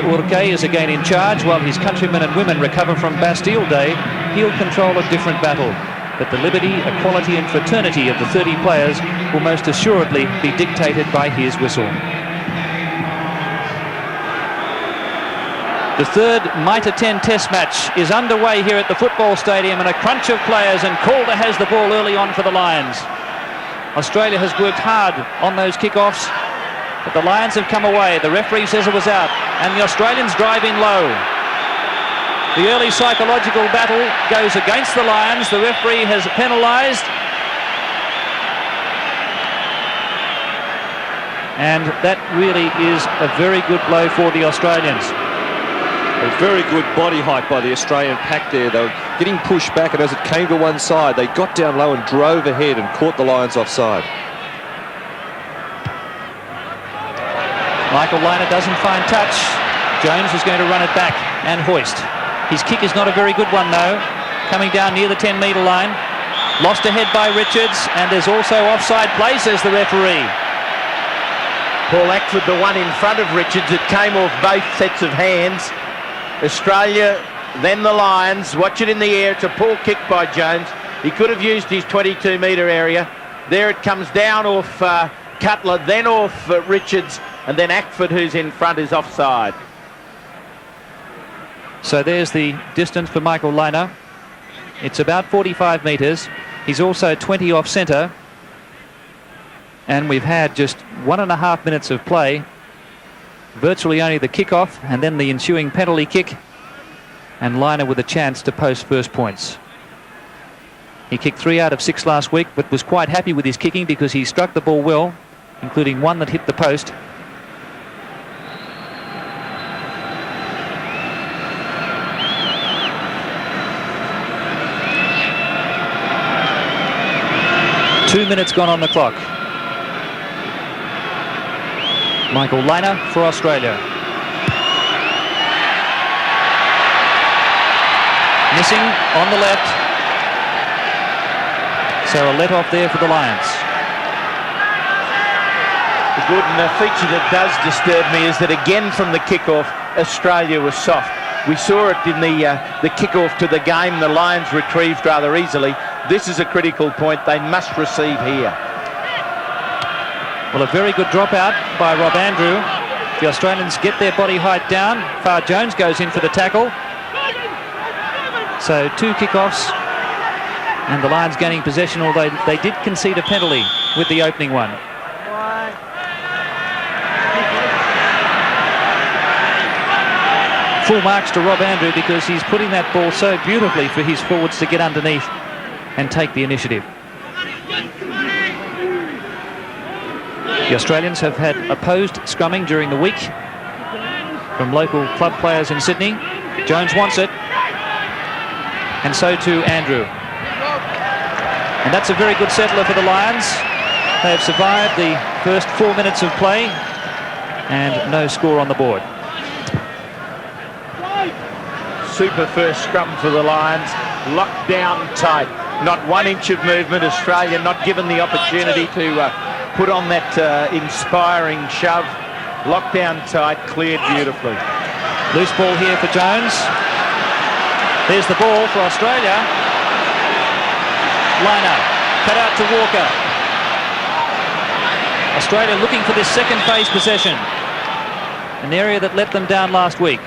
Urque is again in charge while his countrymen and women recover from Bastille Day. He'll control a different battle. But the liberty, equality and fraternity of the 30 players will most assuredly be dictated by his whistle. The third Mitre 10 test match is underway here at the football stadium, and a crunch of players, and Calder has the ball early on for the Lions. Australia has worked hard on those kickoffs, but the Lions have come away. The referee says it was out, and the Australians drive in low. The early psychological battle goes against the Lions. The referee has penalised. And that really is a very good blow for the Australians. A very good body height by the Australian pack there. They were getting pushed back, and as it came to one side, they got down low and drove ahead and caught the Lions offside. Michael Lynagh doesn't find touch. Jones is going to run it back and hoist. His kick is not a very good one, though. Coming down near the 10-metre line. Lost ahead by Richards, and there's also offside play, says the referee. Paul Ackford, the one in front of Richards. It came off both sets of hands. Australia, then the Lions. Watch it in the air. It's a poor kick by Jones. He could have used his 22-metre area. There it comes down off Cutler, then off Richards, and then Ackford, who's in front, is offside. So there's the distance for Michael Lynagh. It's about 45 metres. He's also 20 off centre. And we've had just 1.5 minutes of play. Virtually only the kick-off and then the ensuing penalty kick. And Lynagh with a chance to post first points. He kicked 3 out of 6 last week, but was quite happy with his kicking because he struck the ball well, including one that hit the post. Two minutes gone on the clock. Michael Lynagh for Australia. Missing on the left. So a let off there for the Lions. Gordon, a feature that does disturb me is that again from the kickoff, Australia was soft. We saw it in the kickoff to the game. The Lions retrieved rather easily. This is a critical point. They must receive here. Well, a very good dropout by Rob Andrew. The Australians get their body height down. Farr Jones goes in for the tackle. So 2 kickoffs and the Lions gaining possession, although they did concede a penalty with the opening one. Full marks to Rob Andrew because he's putting that ball so beautifully for his forwards to get underneath and take the initiative. The Australians have had opposed scrumming during the week from local club players in Sydney. Jones wants it, and so too Andrew. And that's a very good settler for the Lions. They have survived the first 4 minutes of play and no score on the board. Super first scrum for the Lions. Locked down tight. Not 1 inch of movement. Australia not given the opportunity to put on that inspiring shove. Locked down tight, cleared beautifully. Loose ball here for Jones. There's the ball for Australia. Lynagh, cut out to Walker. Australia looking for this second phase possession. An area that let them down last week.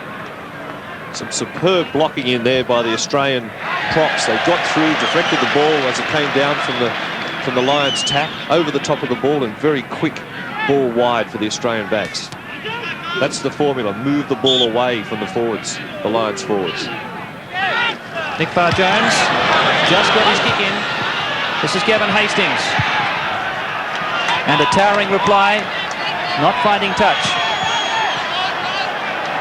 Some superb blocking in there by the Australian props. They got through, deflected the ball as it came down from the Lions' tack over the top of the ball, and very quick ball wide for the Australian backs. That's the formula. Move the ball away from the forwards, the Lions forwards. Nick Farr Jones just got his kick in. This is Gavin Hastings. And a towering reply, not finding touch.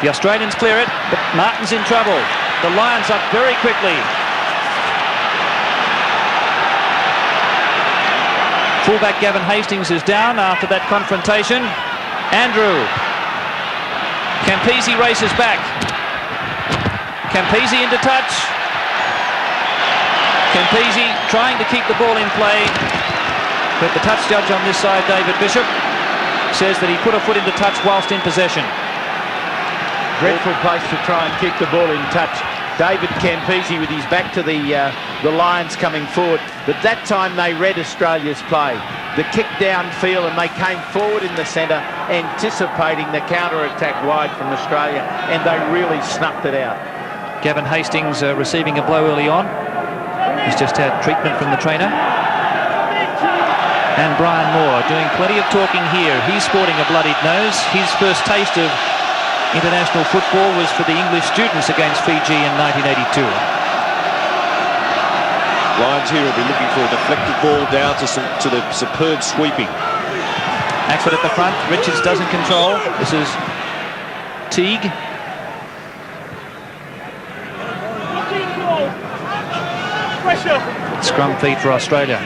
The Australians clear it, but Martin's in trouble. The Lions up very quickly. Fullback Gavin Hastings is down after that confrontation. Andrew. Campese races back. Campese into touch. Campese trying to keep the ball in play, but the touch judge on this side, David Bishop, says that he put a foot into touch whilst in possession. Dreadful place to try and keep the ball in touch. David Campese with his back to the Lions coming forward. But that time they read Australia's play. The kick downfield, and they came forward in the centre, anticipating the counter-attack wide from Australia, and they really snuffed it out. Gavin Hastings receiving a blow early on. He's just had treatment from the trainer. And Brian Moore doing plenty of talking here. He's sporting a bloodied nose. His first taste of international football was for the English students against Fiji in 1982. Lions here will be looking for a deflected ball down to the superb sweeping. Ackford at the front. Richards doesn't control. This is Teague. Scrum feed for Australia.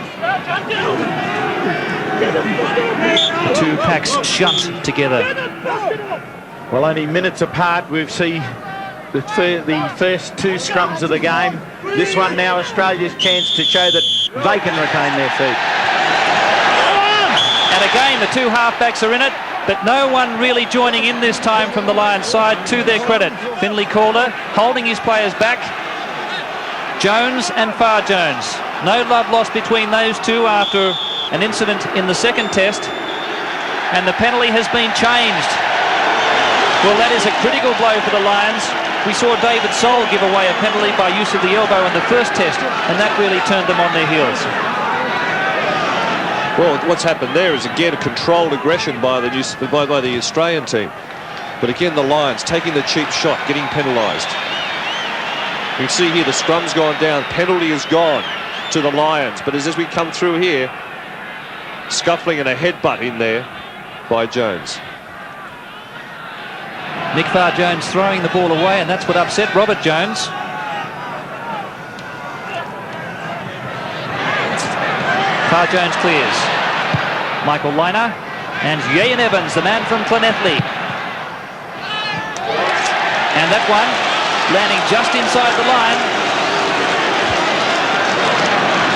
The two packs shunt together. Well, only minutes apart. We've seen the first two scrums of the game. This one now Australia's chance to show that they can retain their feet. And again, the two halfbacks are in it, but no one really joining in this time from the Lions side, to their credit. Finlay Calder holding his players back. Jones and Far Jones. No love lost between those two after an incident in the second test, and the penalty has been changed. Well, that is a critical blow for the Lions. We saw David Soul give away a penalty by use of the elbow in the first test, and that really turned them on their heels. Well, what's happened there is, again, a controlled aggression by the Australian team. But again, the Lions taking the cheap shot, getting penalised. You can see here the scrum's gone down, penalty is gone to the Lions. But as we come through here, scuffling and a headbutt in there by Jones. Nick Far Jones throwing the ball away, and that's what upset Robert Jones. Far Jones clears. Michael Liner and Ian Evans, the man from Llanelli. And that one landing just inside the line.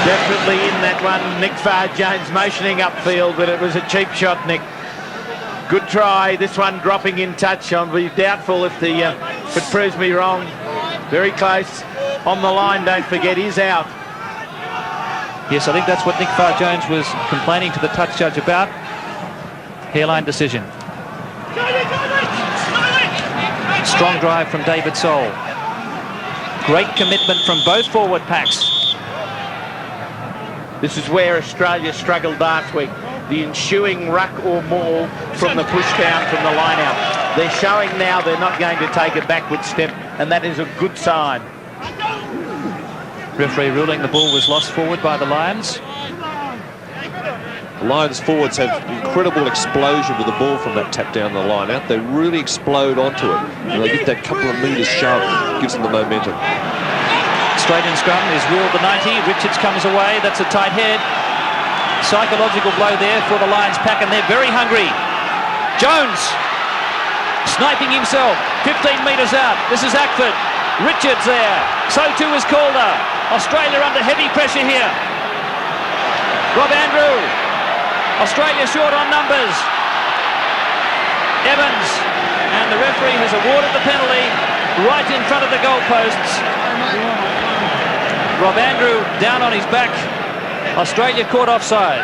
Definitely in that one. Nick Far Jones motioning upfield, but it was a cheap shot, Nick. Good try. This one dropping in touch. I'll be doubtful if it proves me wrong. Very close. On the line, don't forget, he's out. Yes, I think that's what Nick Far Jones was complaining to the touch judge about. Hairline decision. Strong drive from David Soul. Great commitment from both forward packs. This is where Australia struggled last week. The ensuing ruck or maul from the push down from the line out. They're showing now they're not going to take a backward step, and that is a good sign. Referee ruling the ball was lost forward by the Lions. The Lions forwards have incredible explosion with the ball from that tap down the line out. They really explode onto it, and they get that couple of metres shove, gives them the momentum. Straight in scrum is ruled the 90. Richards comes away. That's a tight head. Psychological blow there for the Lions pack, and they're very hungry. Jones sniping himself, 15 metres out. This is Ackford. Richards there. So too is Calder. Australia under heavy pressure here. Rob Andrew. Australia short on numbers. Evans. And the referee has awarded the penalty right in front of the goalposts. Rob Andrew down on his back. Australia caught offside.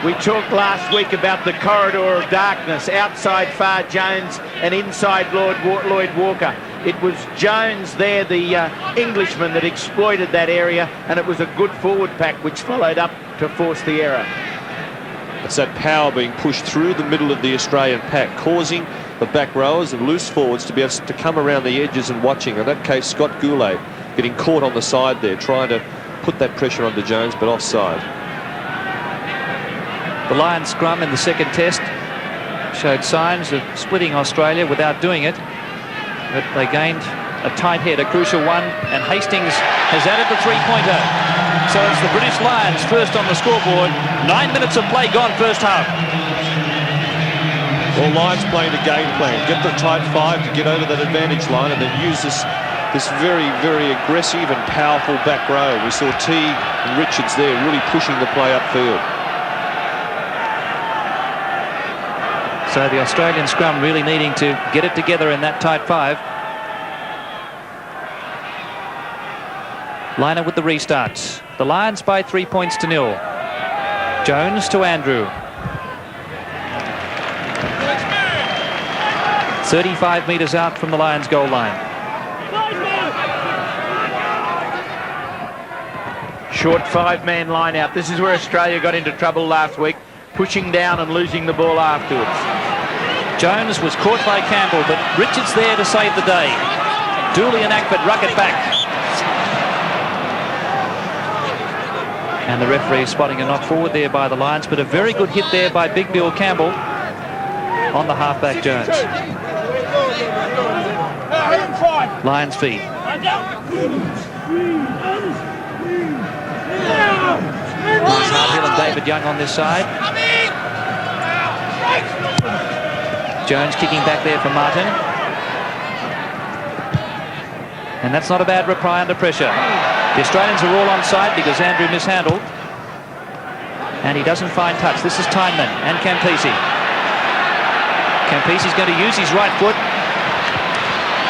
We talked last week about the corridor of darkness, outside Far Jones and inside Lloyd Walker. It was Jones there, the Englishman, that exploited that area, and it was a good forward pack which followed up to force the error. It's that power being pushed through the middle of the Australian pack, causing the back rowers and loose forwards to be able to come around the edges and watching. In that case, Scott Goulet getting caught on the side there, trying to put that pressure onto Jones, but offside. The Lions scrum in the second test showed signs of splitting Australia without doing it, but they gained a tight head, a crucial one, and Hastings has added the three-pointer. So it's the British Lions first on the scoreboard. 9 minutes of play gone first half. Well, Lions playing the game plan. Get the tight five to get over that advantage line, and then use this very, very aggressive and powerful back row. We saw Teague and Richards there really pushing the play upfield. So the Australian scrum really needing to get it together in that tight 5. Liner with the restart. The Lions by 3 points to 0. Jones to Andrew. 35 metres out from the Lions goal line. Short 5-man line out. This is where Australia got into trouble last week, pushing down and losing the ball afterwards. Jones was caught by Campbell, but Richards there to save the day. Dooley and Ackford ruck it back. And the referee spotting a knock forward there by the Lions, but a very good hit there by Big Bill Campbell on the halfback Jones. Lions feed. Mark Harthill and David Young on this side. Jones kicking back there for Martin. And that's not a bad reply under pressure. The Australians are all onside because Andrew mishandled. And he doesn't find touch. This is Tyneman and Campese. Campese's going to use his right foot.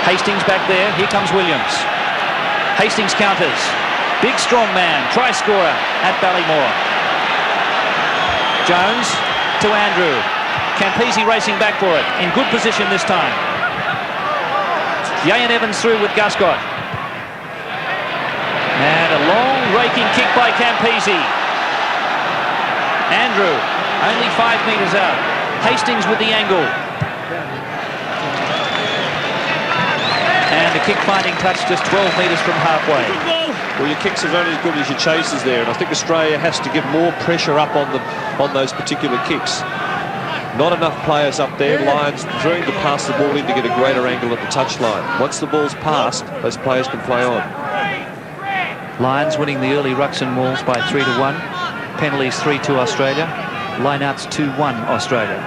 Hastings back there. Here comes Williams. Hastings counters. Big strong man. Try scorer at Ballymore. Jones to Andrew. Campese racing back for it. In good position this time. Yayan Evans through with Guscott. And a long raking kick by Campese. Andrew, only 5 metres out. Hastings with the angle. And the kick finding touch just 12 metres from halfway. Well, your kicks are only as good as your chases there, and I think Australia has to get more pressure up on those particular kicks. Not enough players up there. Lions preferring to pass the ball in to get a greater angle at the touchline. Once the ball's passed, those players can play on. Lions winning the early rucks and mauls by 3-1. Penalties 3-2 Australia. Lineouts 2-1 Australia.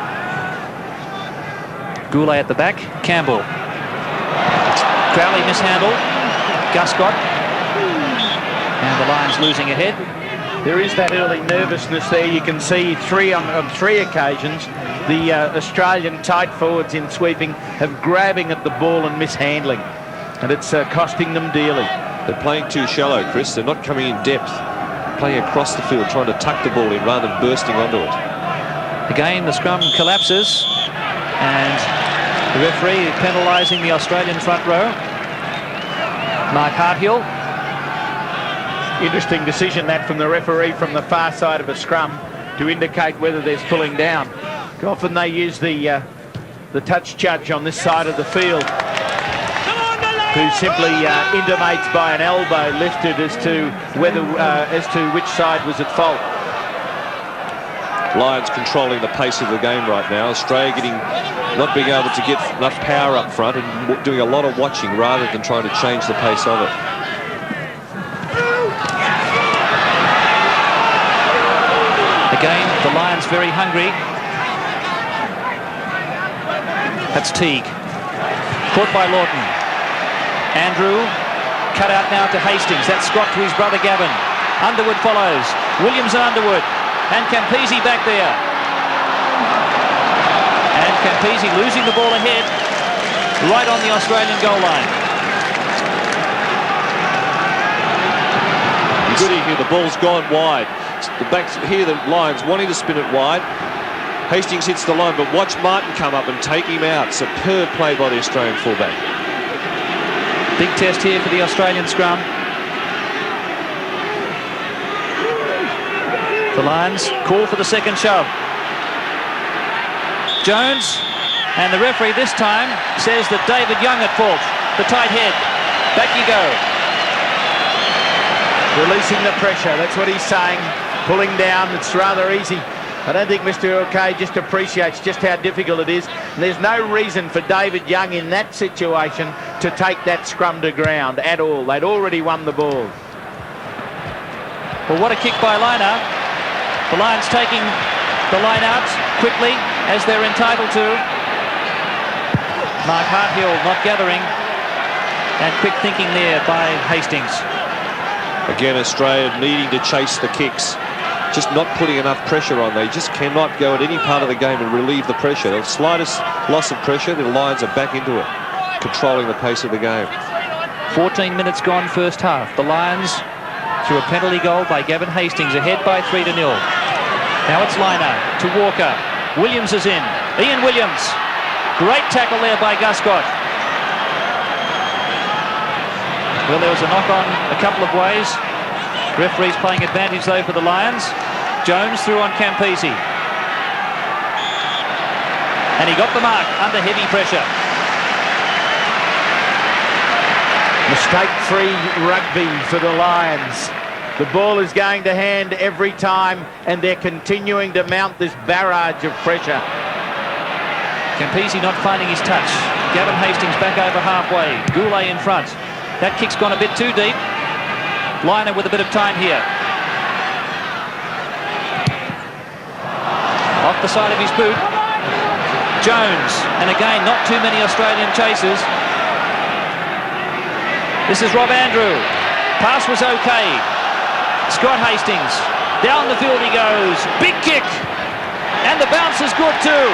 Goulet at the back. Campbell. Crowley mishandled. Guscott. And the Lions losing ahead. There is that early nervousness there. You can see on 3 occasions the Australian tight forwards in sweeping have grabbing at the ball and mishandling. And it's costing them dearly. They're playing too shallow, Chris. They're not coming in depth. Playing across the field, trying to tuck the ball in rather than bursting onto it. Again, the scrum collapses. And the referee penalising the Australian front row. Mark Harthill. Interesting decision that from the referee from the far side of a scrum to indicate whether there's pulling down. Often they use the touch judge on this side of the field, who simply intimates by an elbow lifted as to which side was at fault. Lions controlling the pace of the game right now. Australia not being able to get enough power up front and doing a lot of watching rather than trying to change the pace of it. Again, the Lions very hungry. That's Teague. Caught by Lawton. Andrew, cut out now to Hastings. That's Scott to his brother Gavin. Underwood follows. Williams and Underwood. And Campese back there. And Campese losing the ball ahead. Right on the Australian goal line. Good here, the ball's gone wide. The backs here, the Lions wanting to spin it wide. Hastings hits the line, but watch Martin come up and take him out. Superb play by the Australian fullback. Big test here for the Australian scrum. The Lions call for the second shove. Jones, and the referee this time says that David Young at fault. The tight head. Back you go. Releasing the pressure, that's what he's saying. Pulling down, it's rather easy. I don't think Mr. OK just appreciates just how difficult it is. And there's no reason for David Young in that situation to take that scrum to ground at all. They'd already won the ball. Well, what a kick by Liner. The Lions taking the line out quickly, as they're entitled to. Mark Harthill not gathering. And quick thinking there by Hastings. Again, Australia needing to chase the kicks. just not putting enough pressure on. They just cannot go at any part of the game and relieve the pressure. The slightest loss of pressure, the Lions are back into it, controlling the pace of the game. 14 minutes gone first half. The Lions, through a penalty goal by Gavin Hastings, ahead by 3-0. Now it's Liner to Walker. Williams is in. Ian Williams. Great tackle there by Guscott. Well, there was a knock-on a couple of ways. Referee's playing advantage, though, for the Lions. Jones through on Campese. And he got the mark under heavy pressure. Mistake-free rugby for the Lions. The ball is going to hand every time, and they're continuing to mount this barrage of pressure. Campese not finding his touch. Gavin Hastings back over halfway. Goulet in front. That kick's gone a bit too deep. Liner with a bit of time here. Off the side of his boot. Jones. And again, not too many Australian chasers. This is Rob Andrew. Pass was okay. Scott Hastings. Down the field he goes. Big kick. And the bounce is good too.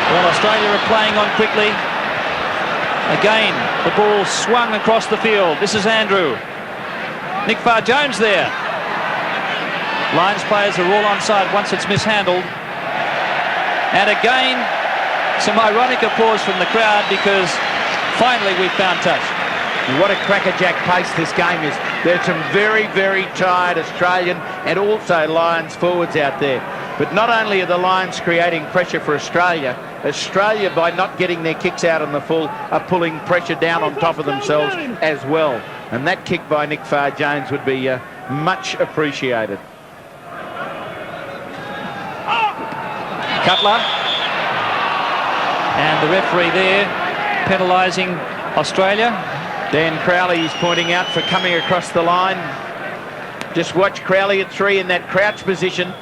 Well, Australia are playing on quickly. Again, the ball swung across the field. This is Andrew. Nick Farr-Jones there. Lions players are all onside once it's mishandled. And again, some ironic applause from the crowd because finally we've found touch. What a crackerjack pace this game is. There's some very, very tired Australian and also Lions forwards out there. But not only are the Lions creating pressure for Australia, Australia, by not getting their kicks out on the full, are pulling pressure down on top of themselves as well. And that kick by Nick Farr-Jones would be much appreciated. Cutler. And the referee there penalising Australia. Dan Crowley is pointing out for coming across the line. Just watch Crowley at 3 in that crouch position.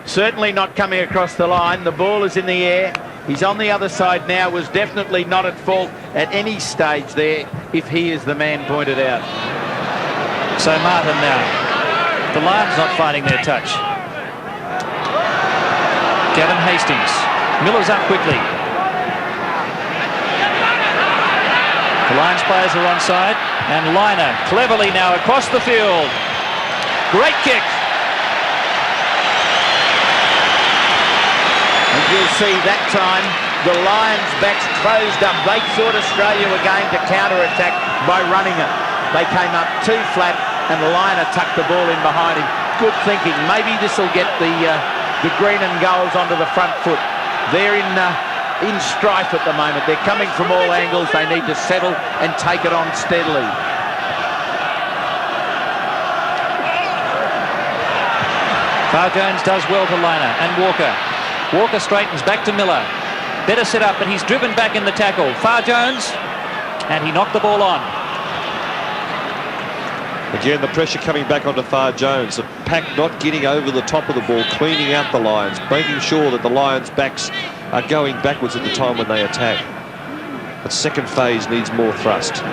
Certainly not coming across the line. The ball is in the air. He's on the other side now. Was definitely not at fault at any stage there if he is the man pointed out. So Martin now. The Lions not finding their touch. Gavin Hastings. Miller's up quickly. The Lions players are onside. And Liner cleverly now across the field. Great kick. And you'll see that time the Lions' backs closed up. They thought Australia were going to counter-attack by running it. They came up too flat and the Liner tucked the ball in behind him. Good thinking. Maybe this will get the green and golds onto the front foot. They're in strife at the moment. They're coming from all angles. They need to settle and take it on steadily. Farr-Jones does well to Liner and Walker. Walker straightens back to Miller. Better set up, but he's driven back in the tackle. Farr-Jones, and he knocked the ball on. Again, the pressure coming back onto Farr-Jones. The pack not getting over the top of the ball, cleaning out the Lions, making sure that the Lions' backs are going backwards at the time when they attack. The second phase needs more thrust.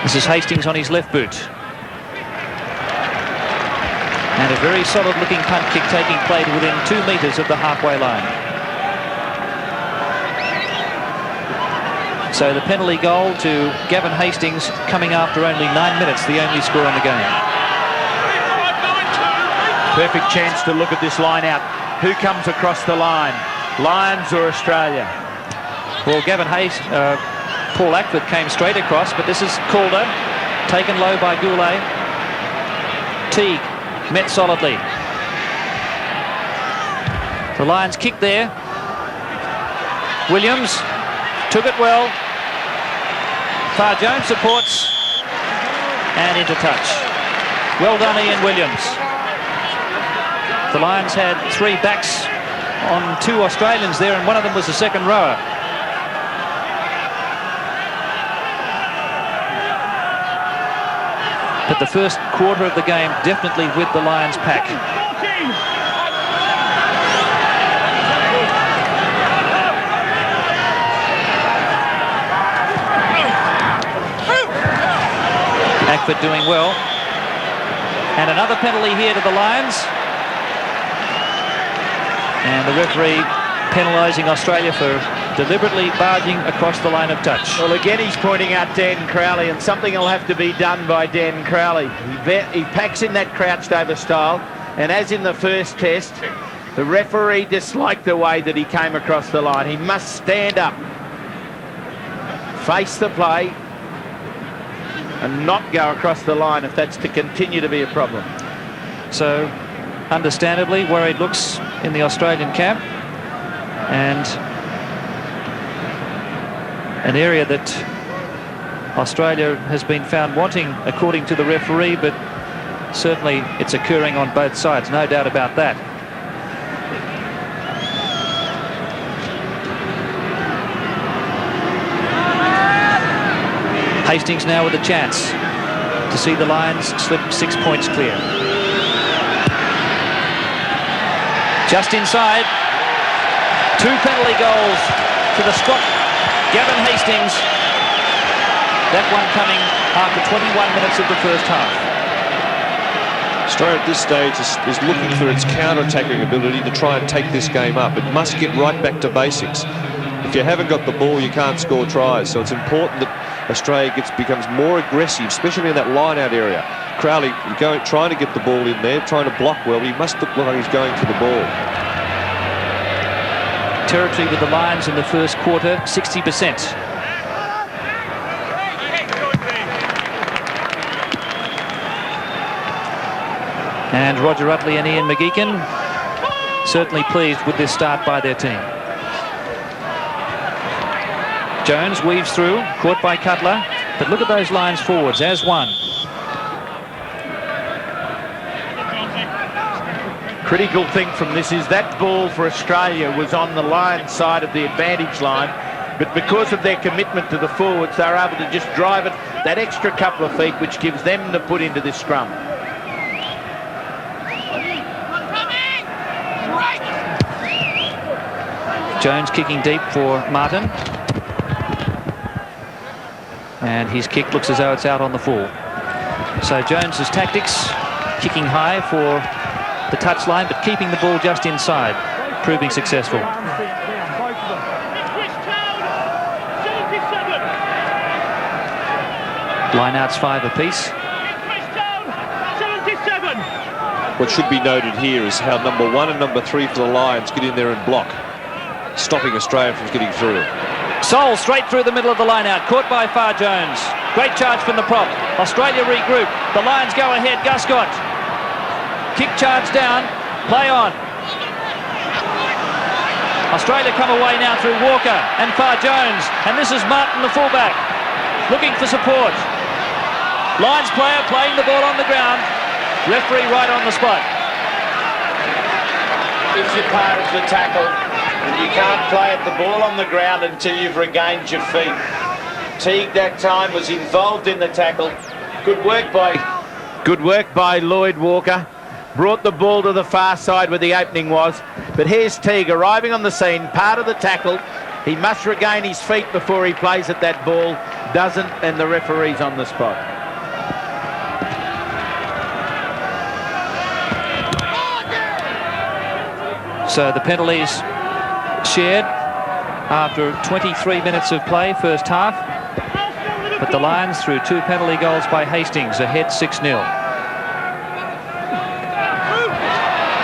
This is Hastings on his left boot. And a very solid-looking punt kick taking play to within 2 metres of the halfway line. So the penalty goal to Gavin Hastings coming after only 9 minutes, the only score in the game. Perfect chance to look at this line out. Who comes across the line? Lions or Australia? Well, Paul Ackford came straight across, but this is Calder, taken low by Goulet. Teague met solidly. The Lions kick there. Williams took it well. Farr-Jones supports and into touch. Well done, Ian Williams. The Lions had 3 backs on 2 Australians there, and one of them was the second rower. But the first quarter of the game definitely with the Lions pack. Eckford doing well. And another penalty here to the Lions. And the referee penalising Australia for deliberately barging across the line of touch. Well, again, he's pointing out Dan Crowley, and something will have to be done by Dan Crowley. He packs in that crouched over style, and as in the first test, the referee disliked the way that he came across the line. He must stand up, face the play, and not go across the line if that's to continue to be a problem. So, understandably, worried looks in the Australian camp, and an area that Australia has been found wanting, according to the referee, but certainly it's occurring on both sides, no doubt about that. Hastings now with a chance to see the Lions slip 6 points clear. Just inside, 2 penalty goals to the Scot, Gavin Hastings. That one coming after 21 minutes of the first half. Australia at this stage is looking for its counter-attacking ability to try and take this game up. It must get right back to basics. If you haven't got the ball, you can't score tries. So it's important that Australia becomes more aggressive, especially in that line-out area. Crowley trying to get the ball in there, trying to block well. He must look like he's going for the ball. Territory with the Lions in the first quarter, 60%. And Roger Utley and Ian McGeechan certainly pleased with this start by their team. Jones weaves through, caught by Cutler, but look at those lines forwards as one. Critical thing from this is that ball for Australia was on the Lions side of the advantage line, but because of their commitment to the forwards, they were able to just drive it that extra couple of feet, which gives them the put into this scrum. Jones kicking deep for Martin. And his kick looks as though it's out on the full. So Jones's tactics, kicking high for the touchline, but keeping the ball just inside, proving successful. Lineouts 5 apiece. What should be noted here is how number 1 and number 3 for the Lions get in there and block, stopping Australia from getting through. Sol straight through the middle of the line-out, caught by Far Jones. Great charge from the prop. Australia regroup. The Lions go ahead. Guscott. Kick charge down. Play on. Australia come away now through Walker and Far Jones. And this is Martin, the fullback, looking for support. Lions player playing the ball on the ground. Referee right on the spot. If you're part of the tackle, and you can't play at the ball on the ground until you've regained your feet. Teague that time was involved in the tackle. Good work by Lloyd Walker. Brought the ball to the far side where the opening was. But here's Teague arriving on the scene, part of the tackle. He must regain his feet before he plays at that ball. Doesn't, and the referee's on the spot. So the penalties shared after 23 minutes of play, first half. But the Lions, through 2 penalty goals by Hastings, ahead 6-0.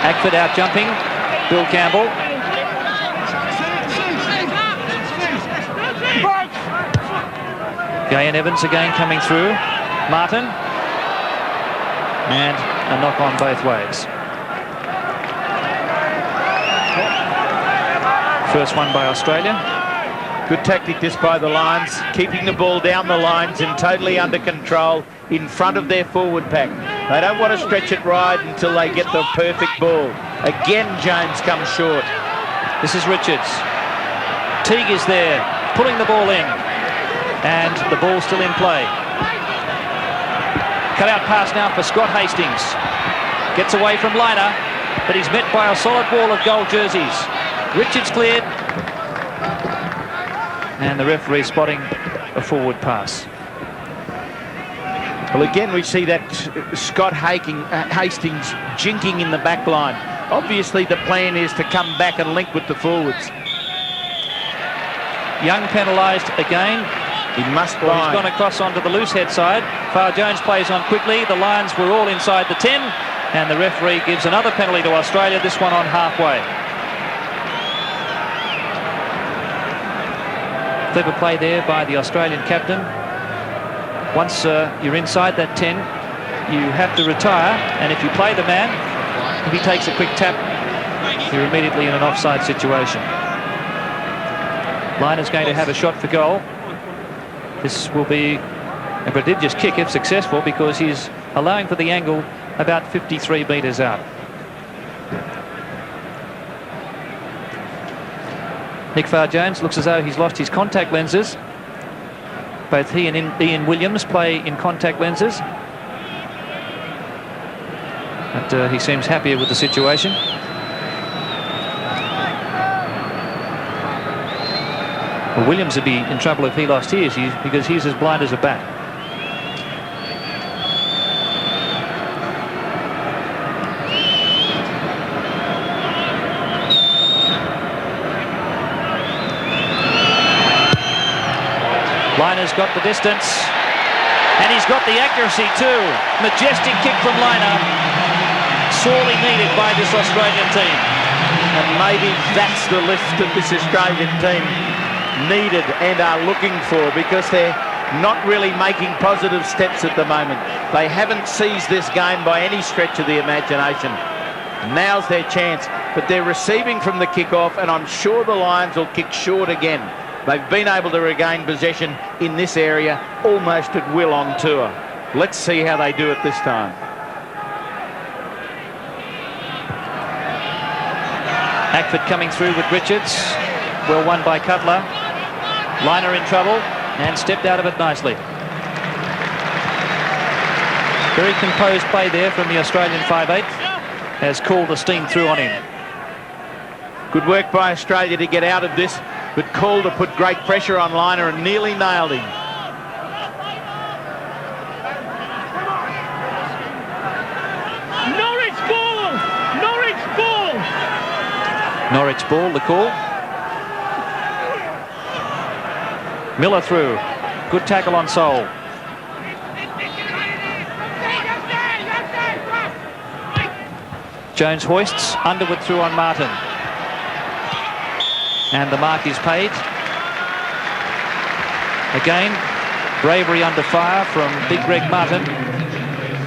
Eckford out jumping Bill Campbell. Gay and Evans again coming through. Martin. And a knock on both ways. First one by Australia. Good tactic this by the Lions, keeping the ball down the lines and totally under control in front of their forward pack. They don't want to stretch it wide until they get the perfect ball. Again, Jones comes short. This is Richards. Teague is there, pulling the ball in. And the ball still in play. Cut out pass now for Scott Hastings. Gets away from Liner, but he's met by a solid wall of gold jerseys. Richards cleared. And the referee spotting a forward pass. Well, again, we see that Scott Hastings jinking in the back line. Obviously, the plan is to come back and link with the forwards. Young penalised again. He must Well, buy. he's gone across onto the loose head side. Farr-Jones plays on quickly. The Lions were all inside the 10, and the referee gives another penalty to Australia, this one on halfway. Clever play there by the Australian captain. Once you're inside that 10, you have to retire, and if you play the man, if he takes a quick tap, you're immediately in an offside situation. Liner's going to have a shot for goal. This will be a prodigious kick if successful, because he's allowing for the angle about 53 metres out. Nick Farr-Jones looks as though he's lost his contact lenses. Both he and Ian Williams play in contact lenses. But he seems happier with the situation. Well, Williams would be in trouble if he lost his, because he's as blind as a bat. Liner's got the distance, and he's got the accuracy too. Majestic kick from Liner, sorely needed by this Australian team. And maybe that's the lift that this Australian team needed and are looking for, because they're not really making positive steps at the moment. They haven't seized this game by any stretch of the imagination. Now's their chance, but they're receiving from the kick-off, and I'm sure the Lions will kick short again. They've been able to regain possession in this area almost at will on tour. Let's see how they do it this time. Ackford coming through with Richards. Well won by Cutler. Liner in trouble and stepped out of it nicely. Very composed play there from the Australian 5'8", has called the steam through on him. Good work by Australia to get out of this, but Calder put great pressure on Liner and nearly nailed him. Norwich ball! Norwich ball! Norwich ball, the call. Miller through. Good tackle on Sol. Jones hoists. Underwood through on Martin. And the mark is paid. Again, bravery under fire from Big Greg Martin.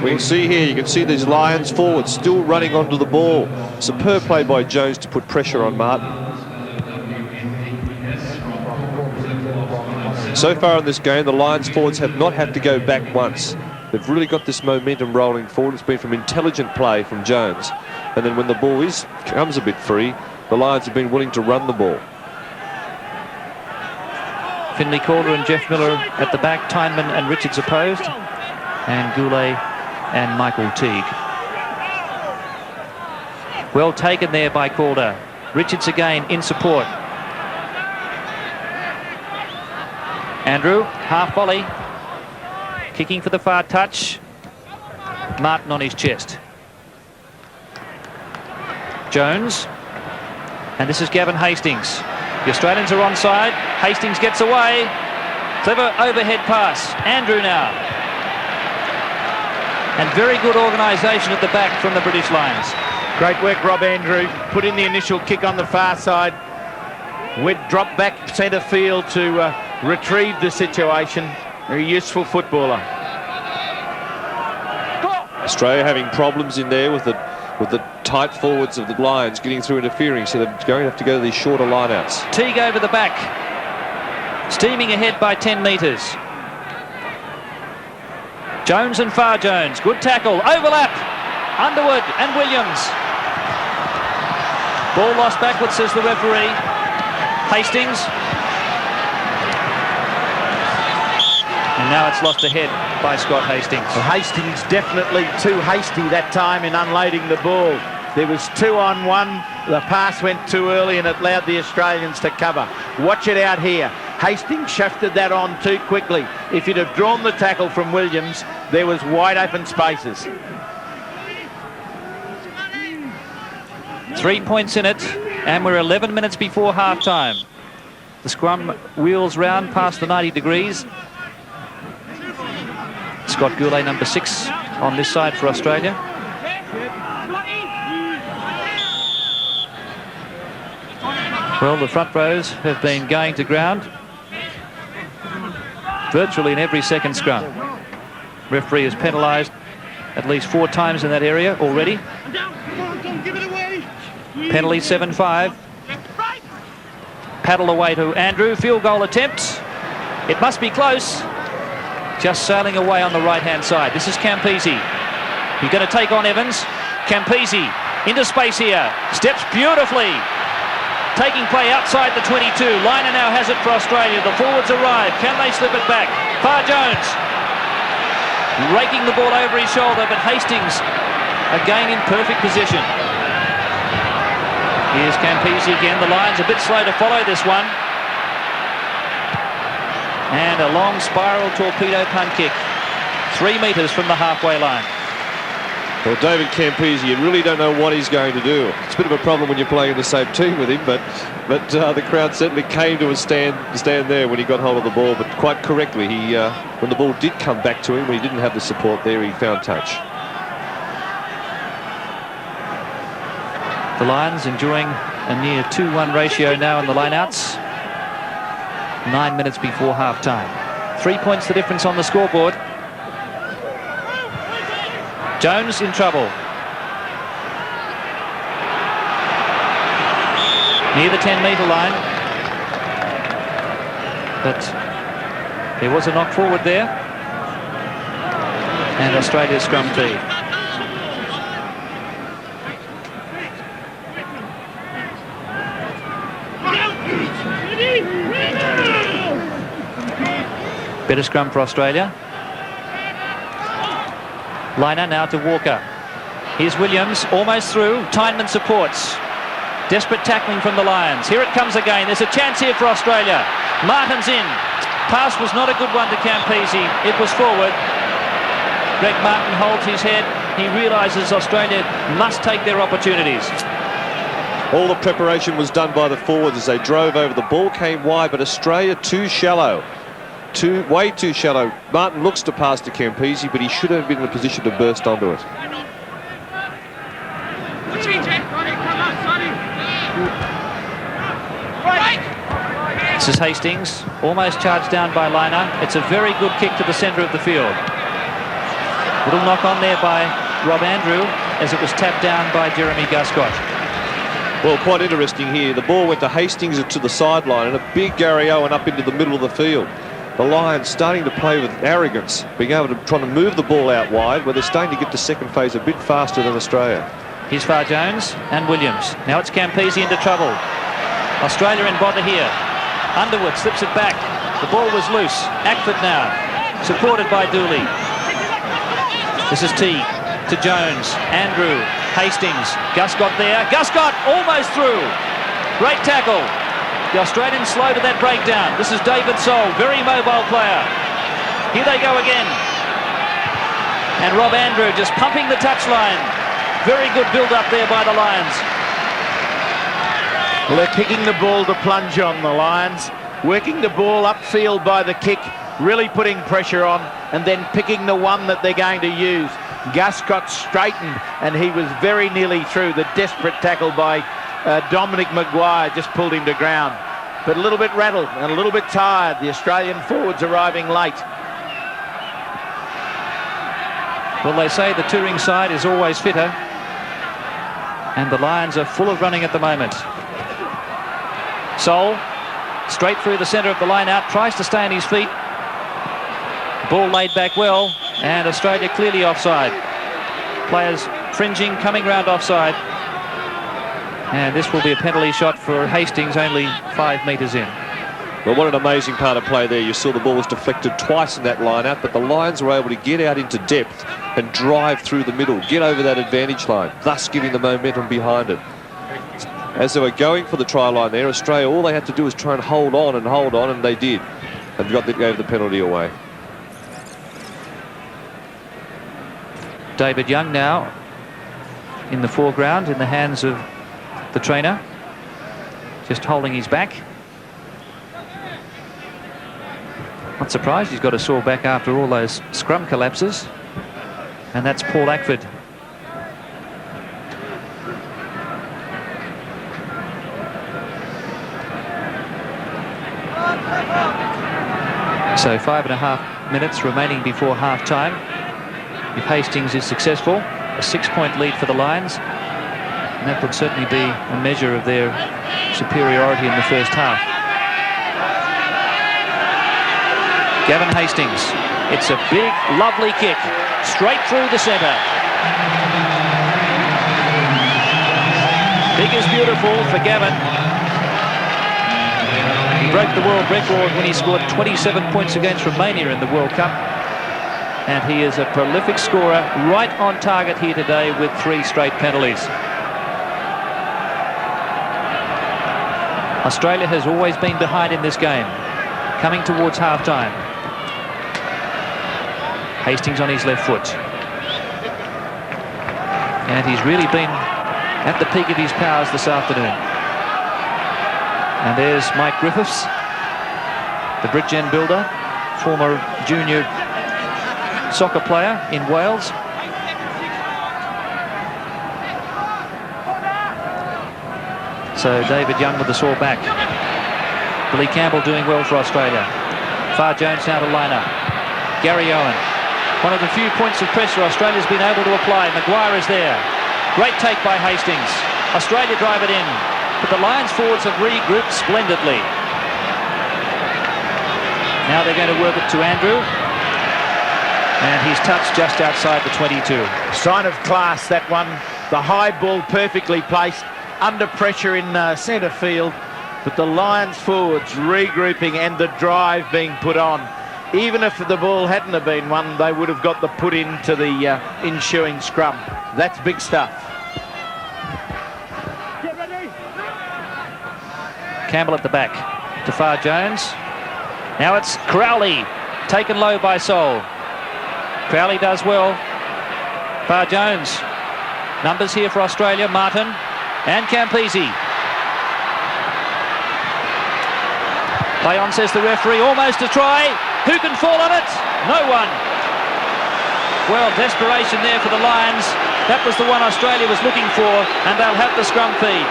We can see here, you can see these Lions forwards still running onto the ball. Superb play by Jones to put pressure on Martin. So far in this game, the Lions forwards have not had to go back once. They've really got this momentum rolling forward. It's been from intelligent play from Jones. And then when the ball comes a bit free, the Lions have been willing to run the ball. Finley Calder and Jeff Miller at the back. Tyneman and Richards opposed. And Goulet and Michael Teague. Well taken there by Calder. Richards again in support. Andrew, half volley. Kicking for the far touch. Martin on his chest. Jones. And this is Gavin Hastings. The Australians are onside. Hastings gets away. Clever overhead pass. Andrew now. And very good organisation at the back from the British Lions. Great work, Rob Andrew. Put in the initial kick on the far side. We'd drop back centre field to retrieve the situation. Very useful footballer. Australia having problems in there with the tight forwards of the Lions getting through interfering, so they're going to have to go to these shorter lineouts. Teague over the back. Steaming ahead by 10 metres. Jones and Farr-Jones. Good tackle. Overlap. Underwood and Williams. Ball lost backwards, says the referee. Hastings. And now it's lost ahead by Scott Hastings. Well, Hastings definitely too hasty that time in unloading the ball. There was 2 on 1. The pass went too early and it allowed the Australians to cover. Watch it out here. Hastings shifted that on too quickly. If he'd have drawn the tackle from Williams, there was wide open spaces. 3 points in it, and we're 11 minutes before half-time. The scrum wheels round past the 90 degrees. Scott Goulet, number 6, on this side for Australia. Well, the front rows have been going to ground virtually in every second scrum. Referee has penalised at least 4 times in that area already. Penalty 7-5. Paddle away to Andrew. Field goal attempt. It must be close. Just sailing away on the right-hand side. This is Campese. He's going to take on Evans. Campese into space here. Steps beautifully. Taking play outside the 22. Liner now has it for Australia. The forwards arrive. Can they slip it back? Far Jones raking the ball over his shoulder, but Hastings again in perfect position. Here's Campese again. The Lions a bit slow to follow this one. And a long spiral torpedo punt kick. 3 metres from the halfway line. Well, David Campese, you really don't know what he's going to do. It's a bit of a problem when you're playing in the same team with him, but the crowd certainly came to a stand there when he got hold of the ball. But quite correctly, he when the ball did come back to him, when he didn't have the support there, he found touch. The Lions enjoying a near 2-1 ratio now in the lineouts. 9 minutes before half-time. 3 points the difference on the scoreboard. Jones in trouble. Near the 10-metre line. But there was a knock forward there. And Australia's scrum B. Better scrum for Australia. Liner now to Walker. Here's Williams, almost through. Tyneman supports. Desperate tackling from the Lions. Here it comes again. There's a chance here for Australia. Martin's in. Pass was not a good one to Campese. It was forward. Greg Martin holds his head. He realises Australia must take their opportunities. All the preparation was done by the forwards as they drove over. The ball came wide, but Australia too shallow. Way too shallow. Martin looks to pass to Campese, but he should have been in a position to burst onto it. This is Hastings, almost charged down by Liner. It's a very good kick to the centre of the field. Little knock on there by Rob Andrew as it was tapped down by Jeremy Guscott. Well, quite interesting here. The ball went to Hastings to the sideline and a big Gary Owen up into the middle of the field. The Lions starting to play with arrogance, being able to try to move the ball out wide, where they're starting to get to second phase a bit faster than Australia. Here's Far Jones and Williams. Now it's Campese into trouble. Australia in bother here. Underwood slips it back. The ball was loose. Ackford now, supported by Dooley. This is T to Jones. Andrew, Hastings, Guscott there. Guscott almost through. Great tackle. The Australians slow to that breakdown. This is David Soul, very mobile player. Here they go again. And Rob Andrew just pumping the touchline. Very good build-up there by the Lions. Well, they're kicking the ball to plunge on, the Lions. Working the ball upfield by the kick, really putting pressure on, and then picking the one that they're going to use. Guscott straightened, and he was very nearly through. The desperate tackle by Dominic Maguire just pulled him to ground. But a little bit rattled and a little bit tired. The Australian forwards arriving late. Well, they say the touring side is always fitter. And the Lions are full of running at the moment. Soul, straight through the centre of the line out, tries to stay on his feet. Ball laid back well, and Australia clearly offside. Players fringing, coming round offside. And this will be a penalty shot for Hastings, only 5 metres in. Well, what an amazing part of play there. You saw the ball was deflected twice in that line out, but the Lions were able to get out into depth and drive through the middle, get over that advantage line, thus giving the momentum behind it. as they were going for the try line there, Australia, all they had to do was try and hold on, and they did. And gave the penalty away. David Young now in the foreground in the hands of the trainer, just holding his back. Not surprised he's got a sore back after all those scrum collapses. And that's Paul Ackford. So 5.5 minutes remaining before half-time. If Hastings is successful, a 6-point lead for the Lions. And that would certainly be a measure of their superiority in the first half. Gavin Hastings. It's a big, lovely kick. Straight through the centre. Big is beautiful for Gavin. He broke the world record when he scored 27 points against Romania in the World Cup. And he is a prolific scorer, right on target here today with 3 straight penalties. Australia has always been behind in this game, coming towards half-time. Hastings on his left foot. And he's really been at the peak of his powers this afternoon. And there's Mike Griffiths, the Bridgend builder, former junior soccer player in Wales. So David Young with the sore back. Billy Campbell doing well for Australia. Far Jones now to liner. Gary Owen. One of the few points of pressure Australia's been able to apply. Maguire is there. Great take by Hastings. Australia drive it in. But the Lions forwards have regrouped splendidly. Now they're going to work it to Andrew. And he's touched just outside the 22. Sign of class, that one. The high ball perfectly placed. Under pressure in centre field. But the Lions forwards regrouping and the drive being put on. Even if the ball hadn't have been one, they would have got the put into the ensuing scrum. That's big stuff. Campbell at the back to Far Jones. Now it's Crowley, taken low by Sol. Crowley does well. Far Jones. Numbers here for Australia, Martin and Campese. Play on, says the referee, almost a try. Who can fall on it? No one. Well, desperation there for the Lions. That was the one Australia was looking for, and they'll have the scrum feed.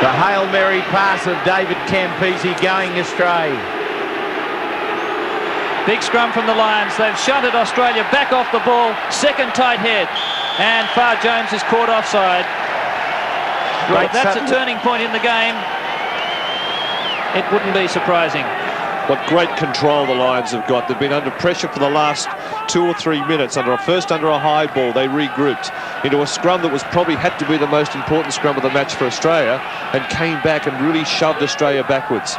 The Hail Mary pass of David Campese going astray. Big scrum from the Lions. They've shunted Australia back off the ball. Second tight head. And Far Jones is caught offside. Well, that's a turning point in the game. It wouldn't be surprising. What great control the Lions have got. They've been under pressure for the last 2 or 3 minutes. First under a high ball, they regrouped into a scrum that was probably had to be the most important scrum of the match for Australia, and came back and really shoved Australia backwards.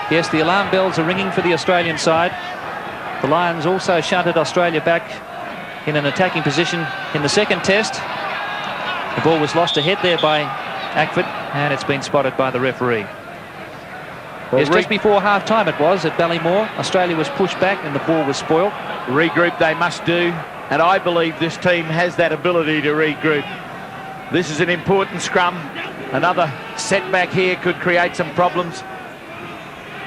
Yes, the alarm bells are ringing for the Australian side. The Lions also shunted Australia back in an attacking position in the second test. The ball was lost ahead there by Ackford, and it's been spotted by the referee. Well, yes, just before half-time it was at Ballymore. Australia was pushed back and the ball was spoiled. Regroup they must do, and I believe this team has that ability to regroup. This is an important scrum. Another setback here could create some problems.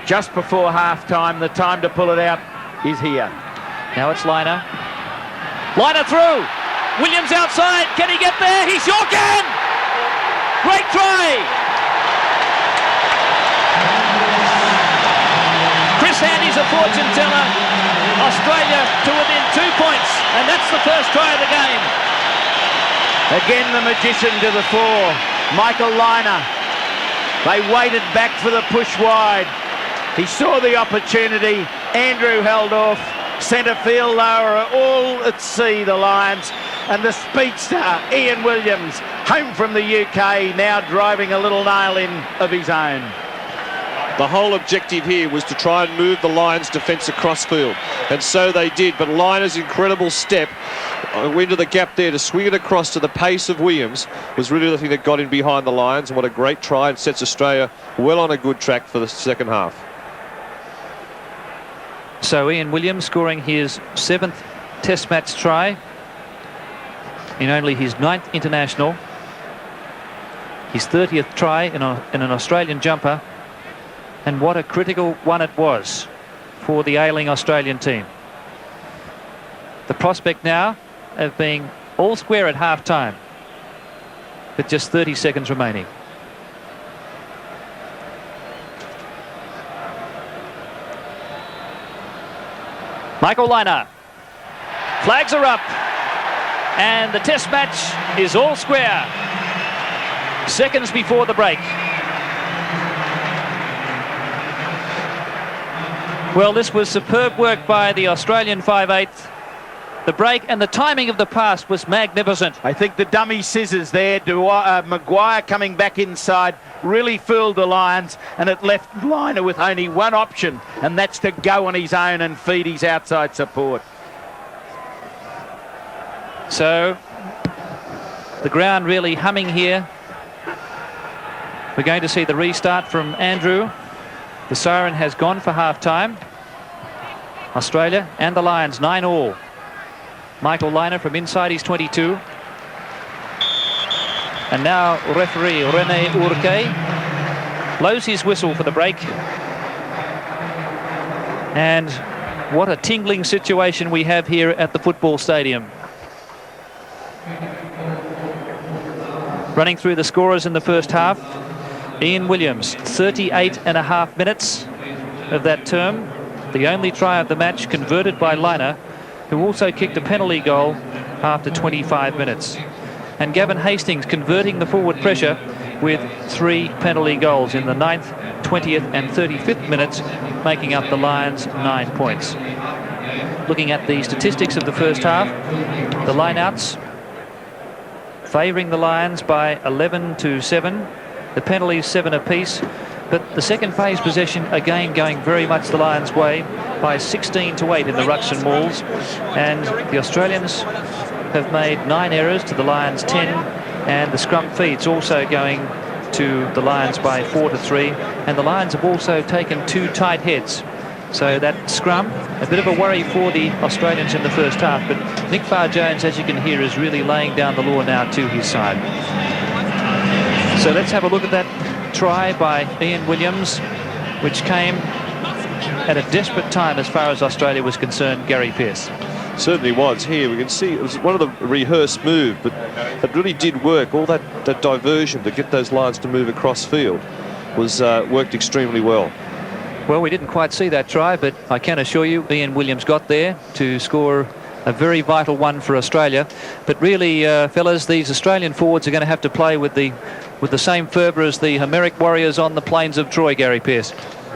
Just before half-time, the time to pull it out is here. Now it's Liner. Liner through! Williams outside, can he get there? He sure can! Great try! Chris Handy's a fortune teller. Australia to within 2 points, and that's the first try of the game. Again the magician to the fore, Michael Liner. They waited back for the push wide. He saw the opportunity. Andrew held off. Centre field, they were all at sea, the Lions. And the speedster, Ian Williams, home from the UK, now driving a little nail in of his own. The whole objective here was to try and move the Lions' defence across field, and so they did. But Lainer's incredible step into the gap there to swing it across to the pace of Williams was really the thing that got in behind the Lions. And what a great try, and sets Australia well on a good track for the second half. So Ian Williams scoring his 7th Test match try in only his 9th international, his 30th try in an Australian jumper, and what a critical one it was for the ailing Australian team. The prospect now of being all square at half-time with just 30 seconds remaining. Michael Lynagh. Flags are up, and the Test match is all square. Seconds before the break. Well, this was superb work by the Australian 5/8. The break and the timing of the pass was magnificent. I think the dummy scissors there, Maguire coming back inside, really fooled the Lions, and it left Lynagh with only one option, and that's to go on his own and feed his outside support. So the ground really humming here. We're going to see the restart from Andrew. The siren has gone for half-time. Australia and the Lions 9-all. Michael Lynagh from inside his 22. And now referee René Urquet blows his whistle for the break. And what a tingling situation we have here at the football stadium. Running through the scorers in the first half. Ian Williams, 38.5 minutes of that term. The only try of the match converted by Lynagh, who also kicked a penalty goal after 25 minutes. And Gavin Hastings converting the forward pressure with 3 penalty goals in the 9th, 20th and 35th minutes, making up the Lions 9 points. Looking at the statistics of the first half, the line-outs favouring the Lions by 11-7. The penalties 7 apiece, but the second phase possession again going very much the Lions' way by 16-8 in the rucks and mauls, and the Australians have made 9 errors to the Lions' 10, and the scrum feeds also going to the Lions by 4-3, and the Lions have also taken 2 tight heads. So that scrum, a bit of a worry for the Australians in the first half, but Nick Farr-Jones, as you can hear, is really laying down the law now to his side. So let's have a look at that try by Ian Williams, which came at a desperate time as far as Australia was concerned, Gary Pearce. Certainly was. Here we can see it was one of the rehearsed moves, but it really did work. All that diversion to get those Lions to move across field was worked extremely well. Well, we didn't quite see that try, but I can assure you Ian Williams got there to score a very vital one for Australia. But really, fellas, these Australian forwards are going to have to play with the same fervour as the Homeric Warriors on the plains of Troy, Gary Pearce.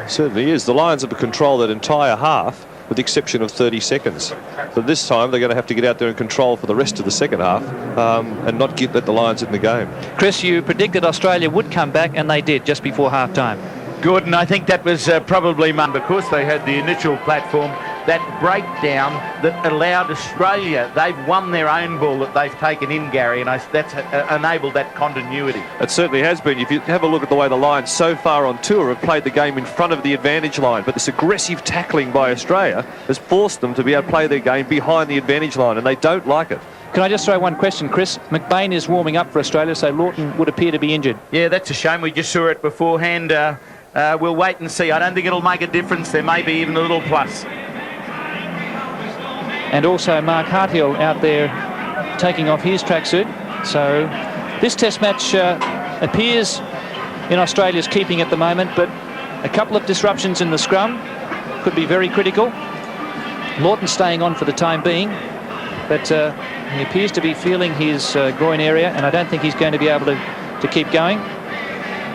Certainly is. The Lions have controlled that entire half with the exception of 30 seconds. So this time they're going to have to get out there and control for the rest of the second half and not let the Lions in the game. Chris, you predicted Australia would come back, and they did just before half-time. Good, and I think that was probably because they had the initial platform, that breakdown that allowed Australia, they've won their own ball that they've taken in, Gary, and that's enabled that continuity. It certainly has been. If you have a look at the way the Lions so far on tour have played the game in front of the advantage line, but this aggressive tackling by Australia has forced them to be able to play their game behind the advantage line, and they don't like it. Can I just throw one question, Chris? McBain is warming up for Australia, so Lawton would appear to be injured. Yeah, that's a shame. We just saw it beforehand. We'll wait and see. I don't think it'll make a difference. There may be even a little plus. And also Mark Harthill out there taking off his tracksuit. So this Test match appears in Australia's keeping at the moment, but a couple of disruptions in the scrum could be very critical. Lawton staying on for the time being, but he appears to be feeling his groin area, and I don't think he's going to be able to keep going.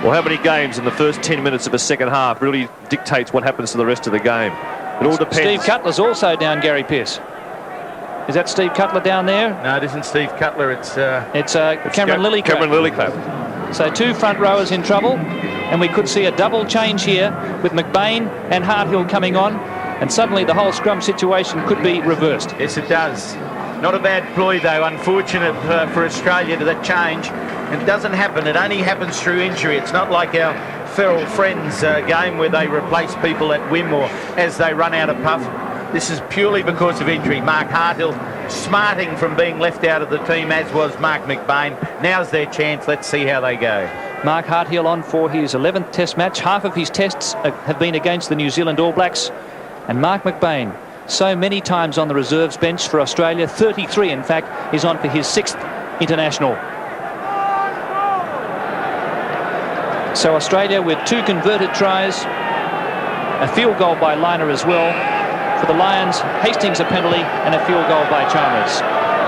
Well, how many games in the first 10 minutes of a second half really dictates what happens to the rest of the game. It all depends. Steve Cutler's also down, Gary Pearce. Is that Steve Cutler down there? No, it isn't Steve Cutler. It's Cameron Lillicrap. Cameron Lillicrap. So 2 front rowers in trouble, and we could see a double change here with McBain and Harthill coming on, and suddenly the whole scrum situation could be reversed. Yes, it does. Not a bad ploy, though. Unfortunate for Australia to that change. It doesn't happen. It only happens through injury. It's not like our Feral Friends game where they replace people at whim or as they run out of puff. This is purely because of injury. Mark Harthill smarting from being left out of the team, as was Mark McBain. Now's their chance. Let's see how they go. Mark Harthill on for his 11th Test match. Half of his tests have been against the New Zealand All Blacks. And Mark McBain, so many times on the reserves bench for Australia, 33 in fact, is on for his 6th international. So Australia with 2 converted tries, a field goal by Liner as well. For the Lions, Hastings a penalty and a field goal by Chalmers.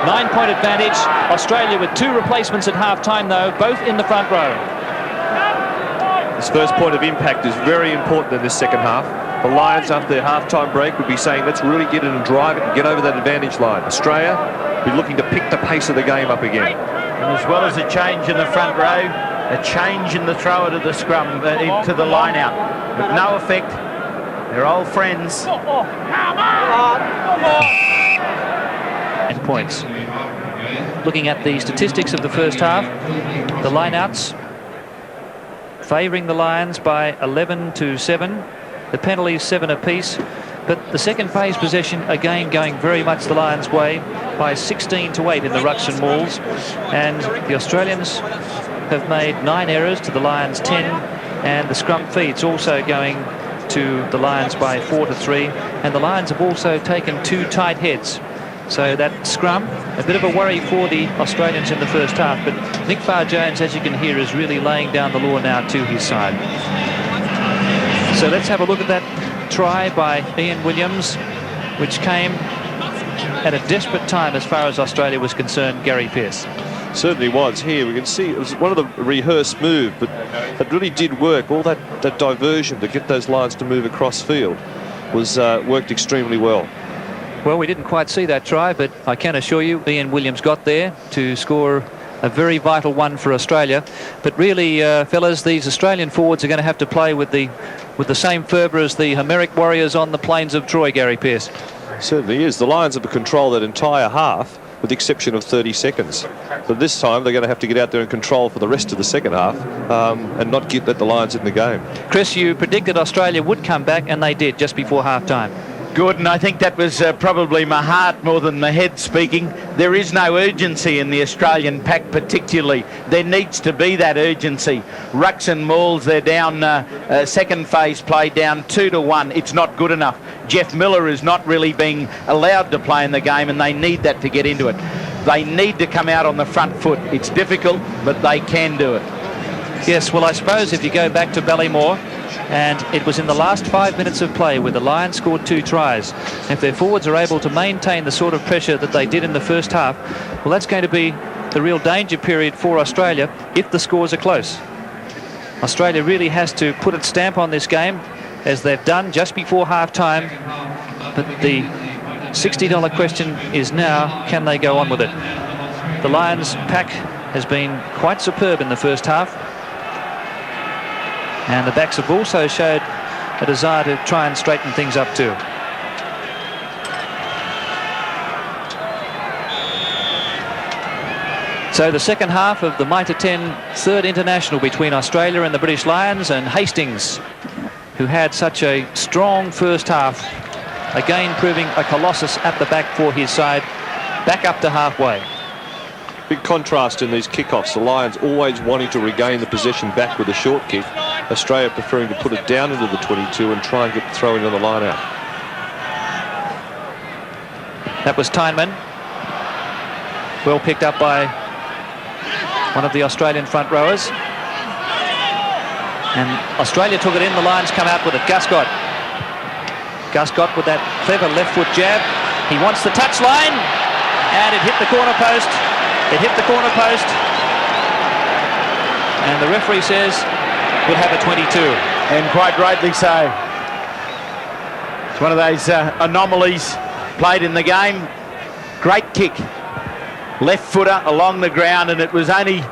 9-point advantage. Australia with 2 replacements at half-time though, both in the front row. This first point of impact is very important in this second half. The Lions, after their half-time break, would be saying, let's really get in and drive it and get over that advantage line. Australia be looking to pick the pace of the game up again. And as well as a change in the front row, a change in the thrower to the scrum, into the line out. With no effect. They're old friends. And points. Looking at the statistics of the first half, the lineouts favouring the Lions by 11-7. The penalties 7 apiece. But the second phase possession again going very much the Lions' way by 16-8 in the rucks and mauls. And the Australians have made 9 errors to the Lions' 10, and the scrum feeds also going to the Lions by 4-3, and the Lions have also taken 2 tight heads. So that scrum, a bit of a worry for the Australians in the first half, but Nick Farr-Jones, as you can hear, is really laying down the law now to his side. So let's have a look at that try by Ian Williams, which came at a desperate time as far as Australia was concerned, Gary Pearce. Certainly was. Here we can see it was one of the rehearsed moves, but it really did work. All that diversion to get those lines to move across field was worked extremely well. Well, we didn't quite see that try, but I can assure you Ian Williams got there to score a very vital one for Australia. But really, fellas, these Australian forwards are going to have to play with the same fervour as the Homeric warriors on the plains of Troy, Gary Pearce. Certainly is. The Lions have controlled that entire half, with the exception of 30 seconds. But this time they're going to have to get out there and control for the rest of the second half and not let the Lions in the game. Chris, you predicted Australia would come back, and they did just before half-time. Good, and I think that was probably my heart more than my head speaking. There is no urgency in the Australian pack particularly. There needs to be that urgency. Rucks and mauls, they're down second phase play, down 2-1. It's not good enough. Jeff Miller is not really being allowed to play in the game, and they need that to get into it. They need to come out on the front foot. It's difficult, but they can do it. Yes, well, I suppose if you go back to Ballymore, and it was in the last 5 minutes of play where the Lions scored 2 tries. If their forwards are able to maintain the sort of pressure that they did in the first half, well, that's going to be the real danger period for Australia if the scores are close. Australia really has to put its stamp on this game, as they've done just before half-time. But the $60 question is now, can they go on with it? The Lions pack has been quite superb in the first half. And the backs have also showed a desire to try and straighten things up too. So the second half of the Mitre 10 third international between Australia and the British Lions, and Hastings, who had such a strong first half, again proving a colossus at the back for his side, back up to halfway. Big contrast in these kickoffs. The Lions always wanting to regain the possession back with a short kick. Australia preferring to put it down into the 22 and try and get the throw-in on the line out. That was Tyneman. Well picked up by one of the Australian front rowers. And Australia took it in. The Lions come out with it. Guscott. Guscott with that clever left foot jab. He wants the touchline. And it hit the corner post. It hit the corner post. And the referee says we'll have a 22. And quite rightly so. It's one of those anomalies played in the game. Great kick. Left footer along the ground, and it was only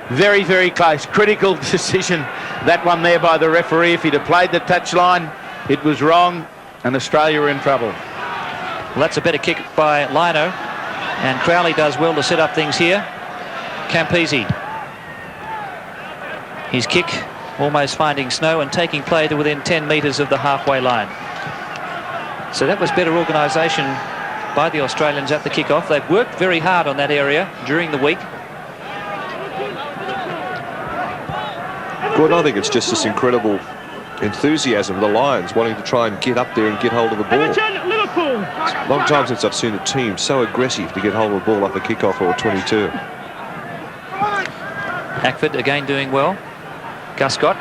Very, very close. Critical decision, that one there by the referee. If he'd have played the touchline, it was wrong, and Australia were in trouble. Well, that's a better kick by Lino, and Crowley does well to set up things here. Campese. His kick almost finding snow and taking play to within 10 metres of the halfway line. So that was better organisation by the Australians at the kick-off. They've worked very hard on that area during the week. Gordon, I think it's just this incredible enthusiasm of the Lions wanting to try and get up there and get hold of the ball. Liverpool. It's a long time since I've seen a team so aggressive to get hold of the ball off a kick-off or a 22. Ackford again doing well. Guscott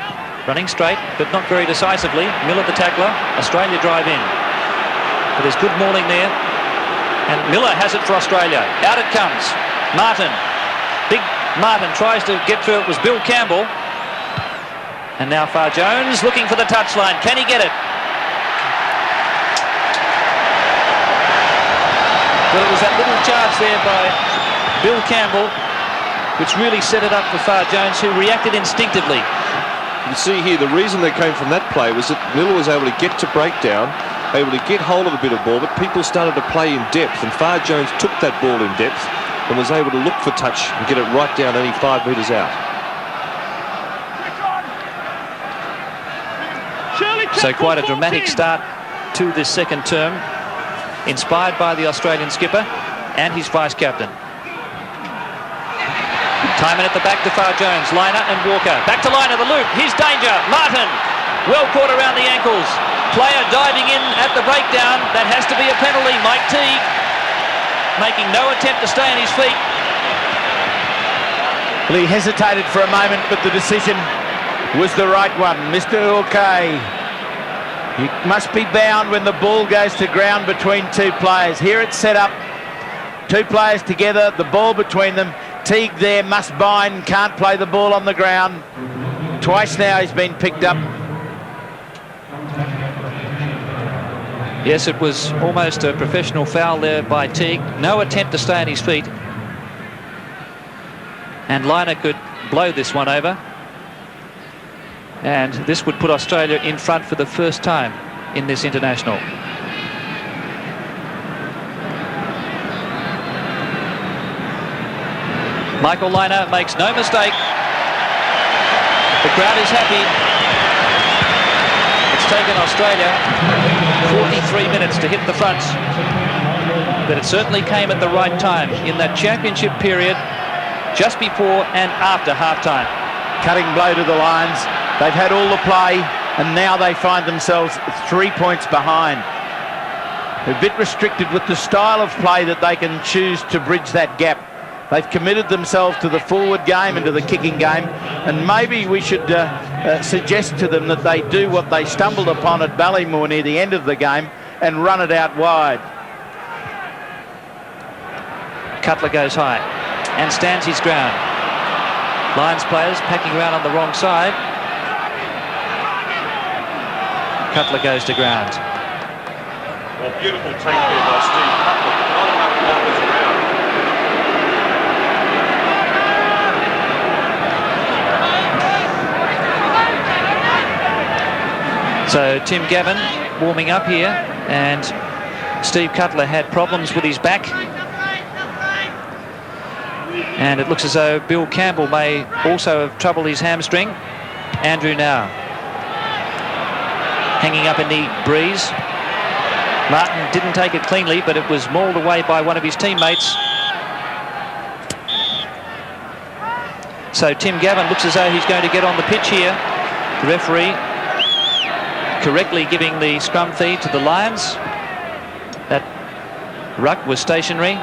running straight, but not very decisively. Miller the tackler. Australia drive in. But there's good mauling there. And Miller has it for Australia. Out it comes. Martin. Big Martin tries to get through. It was Bill Campbell. And now Far Jones looking for the touchline. Can he get it? Well, it was that little charge there by Bill Campbell which really set it up for Far Jones, who reacted instinctively. You see here, the reason they came from that play was that Miller was able to get to breakdown, able to get hold of a bit of ball, but people started to play in depth, and Far Jones took that ball in depth and was able to look for touch and get it right down only 5 metres out. So quite a dramatic start to this second term, inspired by the Australian skipper and his vice-captain. Timing at the back to Far Jones, Liner and Walker. Back to Liner, the loop, here's danger, Martin, well caught around the ankles. Player diving in at the breakdown, that has to be a penalty. Mike Teague making no attempt to stay on his feet. Well, he hesitated for a moment, but the decision was the right one. Mr. Okay. You must be bound when the ball goes to ground between two players. Here it's set up, two players together, the ball between them. Teague there must bind, can't play the ball on the ground. Twice now he's been picked up. Yes, it was almost a professional foul there by Teague. No attempt to stay on his feet. And Liner could blow this one over. And this would put Australia in front for the first time in this international. Michael Liner makes no mistake. The crowd is happy. It's taken Australia 43 minutes to hit the fronts. But it certainly came at the right time in that championship period, just before and after halftime. Cutting blow to the Lions. They've had all the play, and now they find themselves 3 points behind. They're a bit restricted with the style of play that they can choose to bridge that gap. They've committed themselves to the forward game and to the kicking game, and maybe we should suggest to them that they do what they stumbled upon at Ballymore near the end of the game and run it out wide. Cutler goes high and stands his ground. Lions players packing around on the wrong side. Cutler goes to ground. Well, beautiful take there by Steve Cutler. Not enough markers around. So Tim Gavin warming up here, and Steve Cutler had problems with his back. And it looks as though Bill Campbell may also have troubled his hamstring. Andrew now hanging up in the breeze. Martin didn't take it cleanly, but it was mauled away by one of his teammates. So Tim Gavin looks as though he's going to get on the pitch here. The referee correctly giving the scrum feed to the Lions. That ruck was stationary.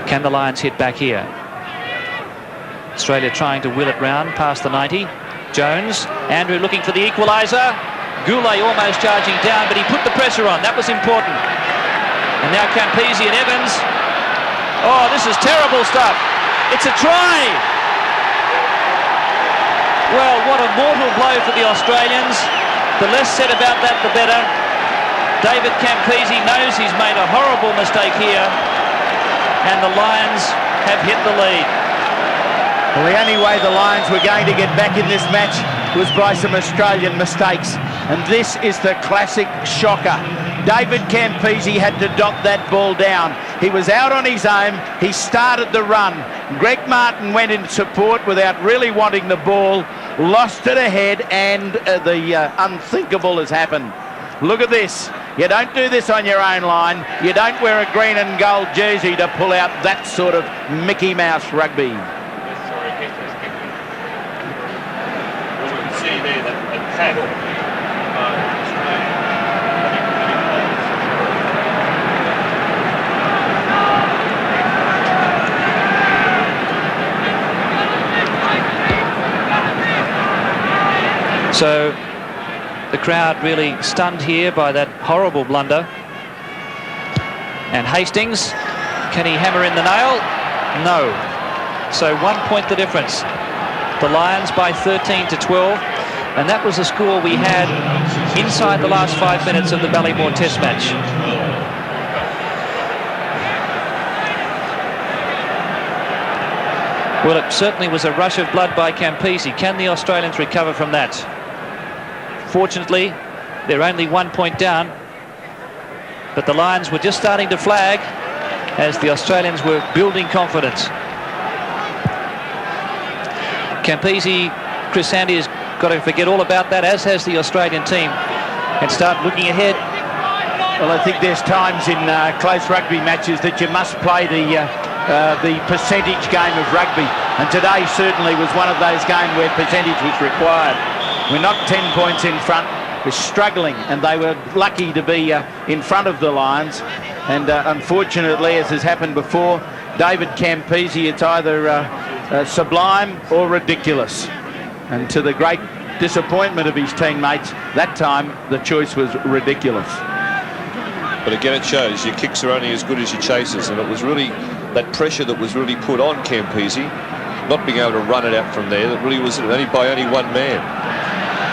Can the Lions hit back here? Australia trying to wheel it round past the 90. Jones, Andrew looking for the equaliser. Goulet almost charging down, but he put the pressure on. That was important. And now Campese and Evans. Oh, this is terrible stuff. It's a try. Well, what a mortal blow for the Australians. The less said about that, the better. David Campese knows he's made a horrible mistake here. and the Lions have hit the lead. Well, the only way the Lions were going to get back in this match was by some Australian mistakes. And this is the classic shocker. David Campese had to dot that ball down. He was out on his own. He started the run. Greg Martin went in support without really wanting the ball, lost it ahead, and the unthinkable has happened. Look at this. You don't do this on your own line. You don't wear a green and gold jersey to pull out that sort of Mickey Mouse rugby. So the crowd really stunned here by that horrible blunder. And Hastings, can he hammer in the nail? No. So 1 point the difference. The Lions by 13-12, and that was the score we had inside the last 5 minutes of the Ballymore Test match. Well, it certainly was a rush of blood by Campese. Can the Australians recover from that? Fortunately, they're only 1 point down, but the Lions were just starting to flag as the Australians were building confidence. Campese, Chris Handy has got to forget all about that, as has the Australian team, and start looking ahead. Well, I think there's times in close rugby matches that you must play the percentage game of rugby, and today certainly was one of those games where percentage was required. We're not 10 points in front. We're struggling, and they were lucky to be in front of the Lions. And unfortunately, as has happened before, David Campese, it's either sublime or ridiculous. And to the great disappointment of his teammates, that time the choice was ridiculous. But again, it shows your kicks are only as good as your chases, and it was really that pressure that was really put on Campese, not being able to run it out from there, that really was only by only one man.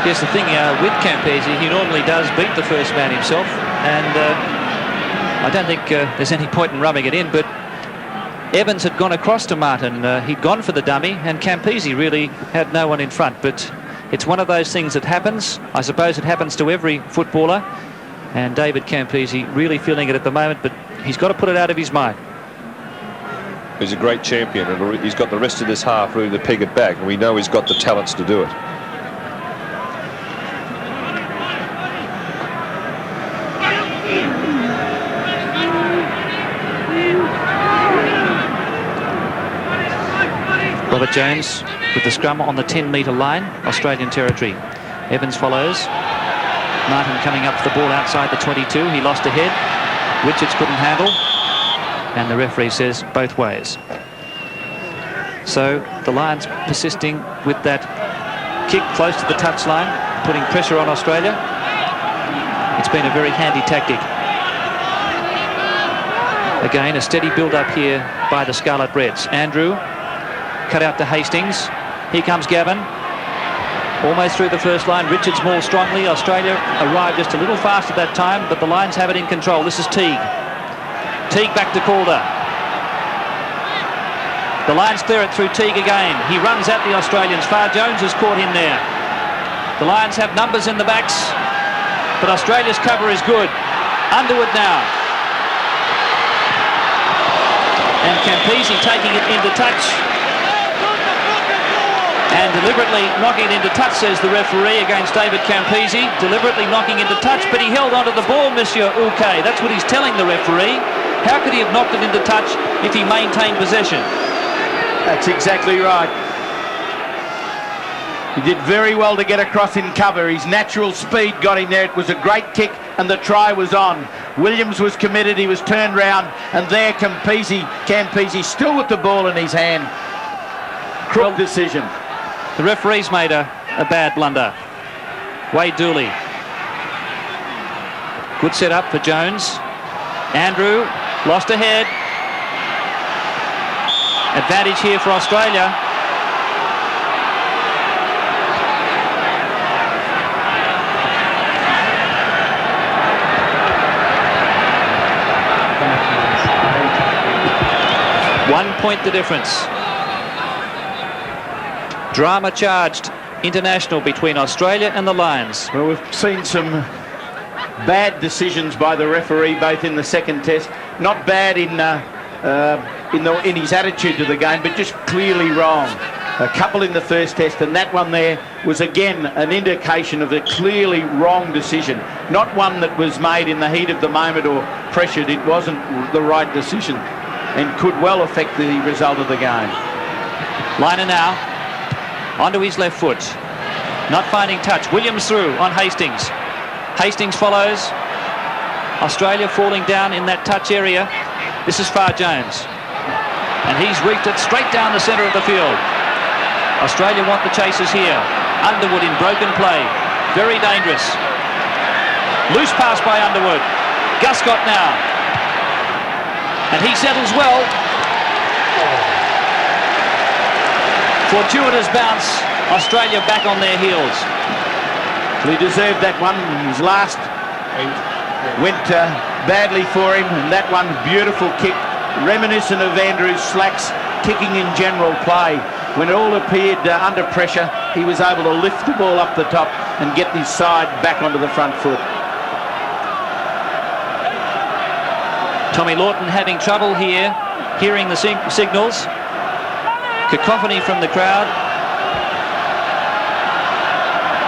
Here's the thing with Campese, he normally does beat the first man himself, and I don't think there's any point in rubbing it in, but Evans had gone across to Martin. He'd gone for the dummy, and Campese really had no one in front. But it's one of those things that happens. I suppose it happens to every footballer, and David Campese really feeling it at the moment, but he's got to put it out of his mind. He's a great champion, and he's got the rest of this half really to peg it back, and we know he's got the talents to do it. Robert Jones with the scrum on the 10-metre line, Australian territory. Evans follows. Martin coming up for the ball outside the 22. He lost a head. Richards couldn't handle. And the referee says both ways. So the Lions persisting with that kick close to the touchline, putting pressure on Australia. It's been a very handy tactic. Again, a steady build-up here by the Scarlet Reds. Andrew cut out to Hastings. Here comes Gavin. Almost through the first line. Richards more strongly. Australia arrived just a little fast at that time, but the Lions have it in control. This is Teague. Teague back to Calder. The Lions clear it through Teague again. He runs at the Australians. Far Jones is caught in there. The Lions have numbers in the backs, but Australia's cover is good. Underwood now. And Campese taking it into touch. And deliberately knocking it into touch, says the referee, against David Campese. Deliberately knocking into touch, but he held onto the ball, Monsieur Uke. That's what he's telling the referee. How could he have knocked it into touch if he maintained possession? That's exactly right. He did very well to get across in cover. His natural speed got him there. It was a great kick, and the try was on. Williams was committed. He was turned round, and there Campese still with the ball in his hand. Crook decision. The referee's made a bad blunder. Wade Dooley. Good set up for Jones. Andrew lost a head. Advantage here for Australia. 1 point the difference. Drama charged international between Australia and the Lions. Well, we've seen some bad decisions by the referee, both in the second test. Not bad in his attitude to the game, but just clearly wrong. A couple in the first test, and that one there was again an indication of a clearly wrong decision. Not one that was made in the heat of the moment or pressured. It wasn't the right decision and could well affect the result of the game. Liner now onto his left foot, not finding touch. Williams through on Hastings. Hastings follows. Australia falling down in that touch area. This is Farr Jones, and he's reefed it straight down the centre of the field. Australia want the chasers here. Underwood in broken play, very dangerous. Loose pass by Underwood. Guscott now, and he settles well. Fortuitous bounce. Australia back on their heels. He deserved that one. His last went badly for him, and that one, beautiful kick, reminiscent of Andrew Slack's kicking in general play. When it all appeared under pressure, he was able to lift the ball up the top and get his side back onto the front foot. Tommy Lawton having trouble here, hearing the signals. Cacophony from the crowd.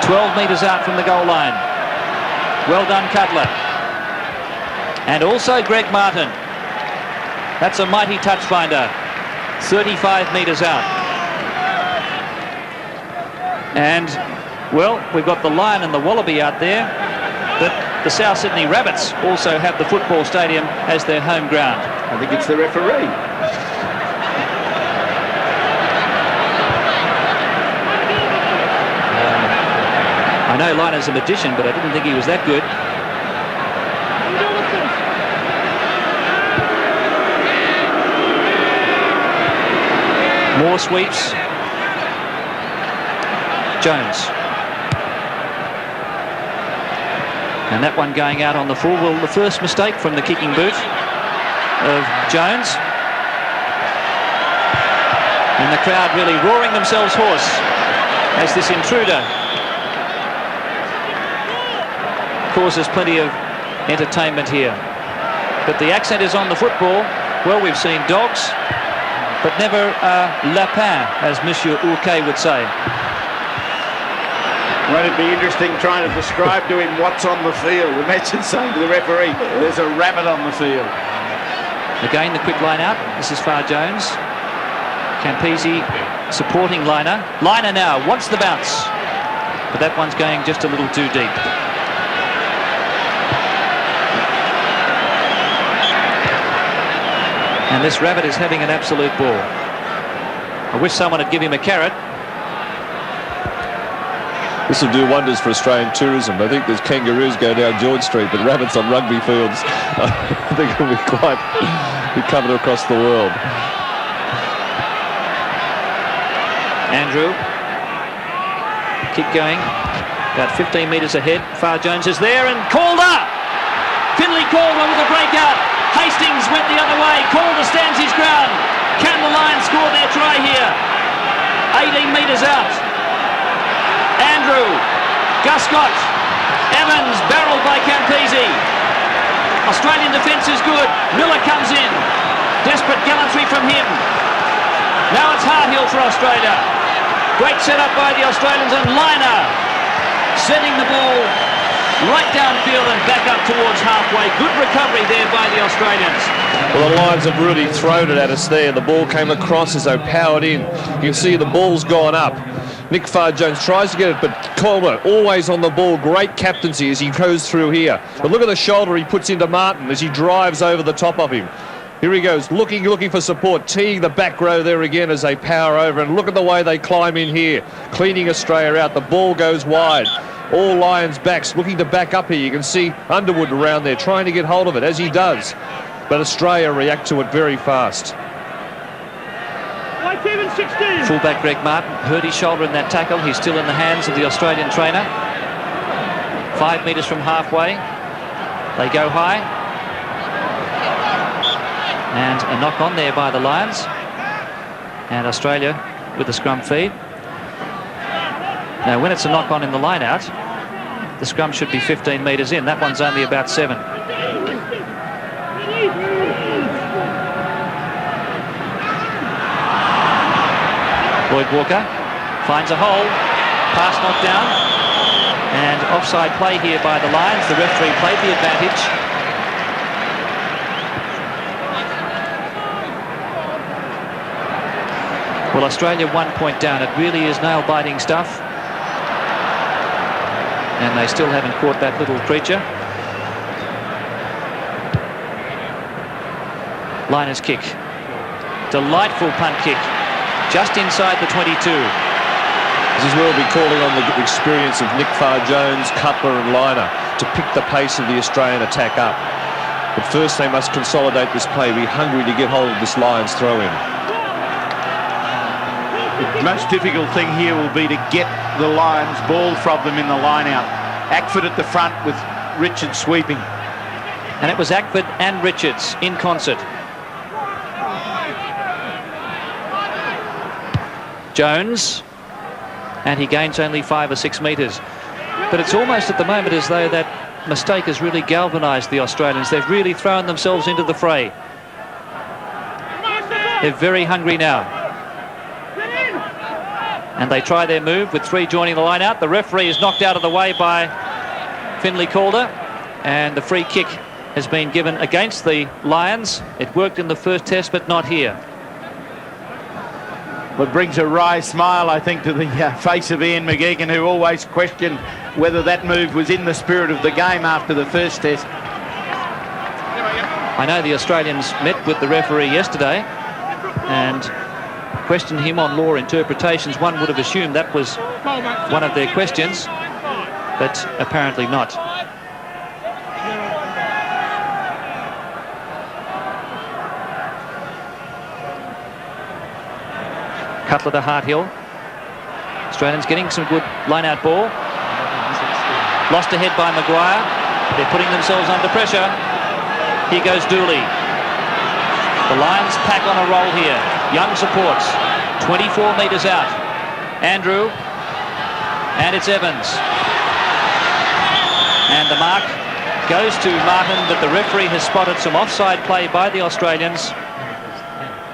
12 metres out from the goal line. Well done, Cutler. And also Greg Martin. That's a mighty touch finder. 35 metres out. And, well, we've got the Lion and the Wallaby out there, but the South Sydney Rabbits also have the football stadium as their home ground. I think it's the referee. I know Liner's a magician, but I didn't think he was that good. More sweeps. Jones. And that one going out on the full. Well, the first mistake from the kicking boot of Jones. And the crowd really roaring themselves hoarse as this intruder causes plenty of entertainment here. But the accent is on the football. Well, we've seen dogs, but never lapin, as Monsieur Ourquet would say. Won't it be interesting trying to describe to him what's on the field? Imagine saying to the referee, there's a rabbit on the field. Again, the quick line out. This is Farr Jones. Campese supporting Liner. Liner now wants the bounce, but that one's going just a little too deep. And this rabbit is having an absolute ball. I wish someone would give him a carrot. This will do wonders for Australian tourism. I think there's kangaroos go down George Street, but rabbits on rugby fields, I think it'll be covered across the world. Andrew, kick going, about 15 metres ahead. Farr Jones is there, and Calder! Finlay Calder with a breakout. Hastings went the other way. Calder stands his ground. Can the Lions score their try here? 18 metres out. Andrew, Guscott, Evans, barrelled by Campese. Australian defence is good. Miller comes in. Desperate gallantry from him. Now it's Harthill for Australia. Great setup by the Australians, and Liner sending the ball right downfield and back up towards halfway. Good recovery there by the Australians. Well, the Lions have really thrown it at us there. The ball came across as though powered in. You can see the ball's gone up. Nick Farr Jones tries to get it, but Calder always on the ball. Great captaincy as he goes through here. But look at the shoulder he puts into Martin as he drives over the top of him. Here he goes, looking for support, teeing the back row there again as they power over. And look at the way they climb in here, cleaning Australia out. The ball goes wide. All Lions backs looking to back up here. You can see Underwood around there trying to get hold of it, as he does. But Australia react to it very fast. White even 16. Fullback Greg Martin hurt his shoulder in that tackle. He's still in the hands of the Australian trainer. 5 metres from halfway. They go high. And a knock on there by the Lions. And Australia with the scrum feed. Now when it's a knock-on in the line-out, the scrum should be 15 metres in. That one's only about 7. Lloyd Walker finds a hole. Pass knocked down. And offside play here by the Lions. The referee played the advantage. Well, Australia 1 point down. It really is nail-biting stuff. And they still haven't caught that little creature. Liner's kick. Delightful punt kick. Just inside the 22. This is where we'll be calling on the experience of Nick Farr-Jones, Cutler and Liner to pick the pace of the Australian attack up. But first they must consolidate this play, be hungry to get hold of this Lions throw-in. The most difficult thing here will be to get the Lions ball from them in the line-out. Ackford at the front with Richards sweeping. And it was Ackford and Richards in concert. Jones, and he gains only 5 or 6 metres. But it's almost at the moment as though that mistake has really galvanised the Australians. They've really thrown themselves into the fray. They're very hungry now. And they try their move with 3 joining the line out. The referee is knocked out of the way by Finlay Calder, and the free kick has been given against the Lions. It worked in the first test, but not here. What brings a wry smile, I think, to the face of Ian McGeechan, who always questioned whether that move was in the spirit of the game after the first test. I know the Australians met with the referee yesterday and questioned him on law interpretations. One would have assumed that was one of their questions, but apparently not. Cutler to Harthill. Australians getting some good line-out ball. Lost ahead by Maguire. They're putting themselves under pressure. Here goes Dooley. The Lions pack on a roll here. Young supports. 24 metres out. Andrew. And it's Evans. And the mark goes to Martin, but the referee has spotted some offside play by the Australians.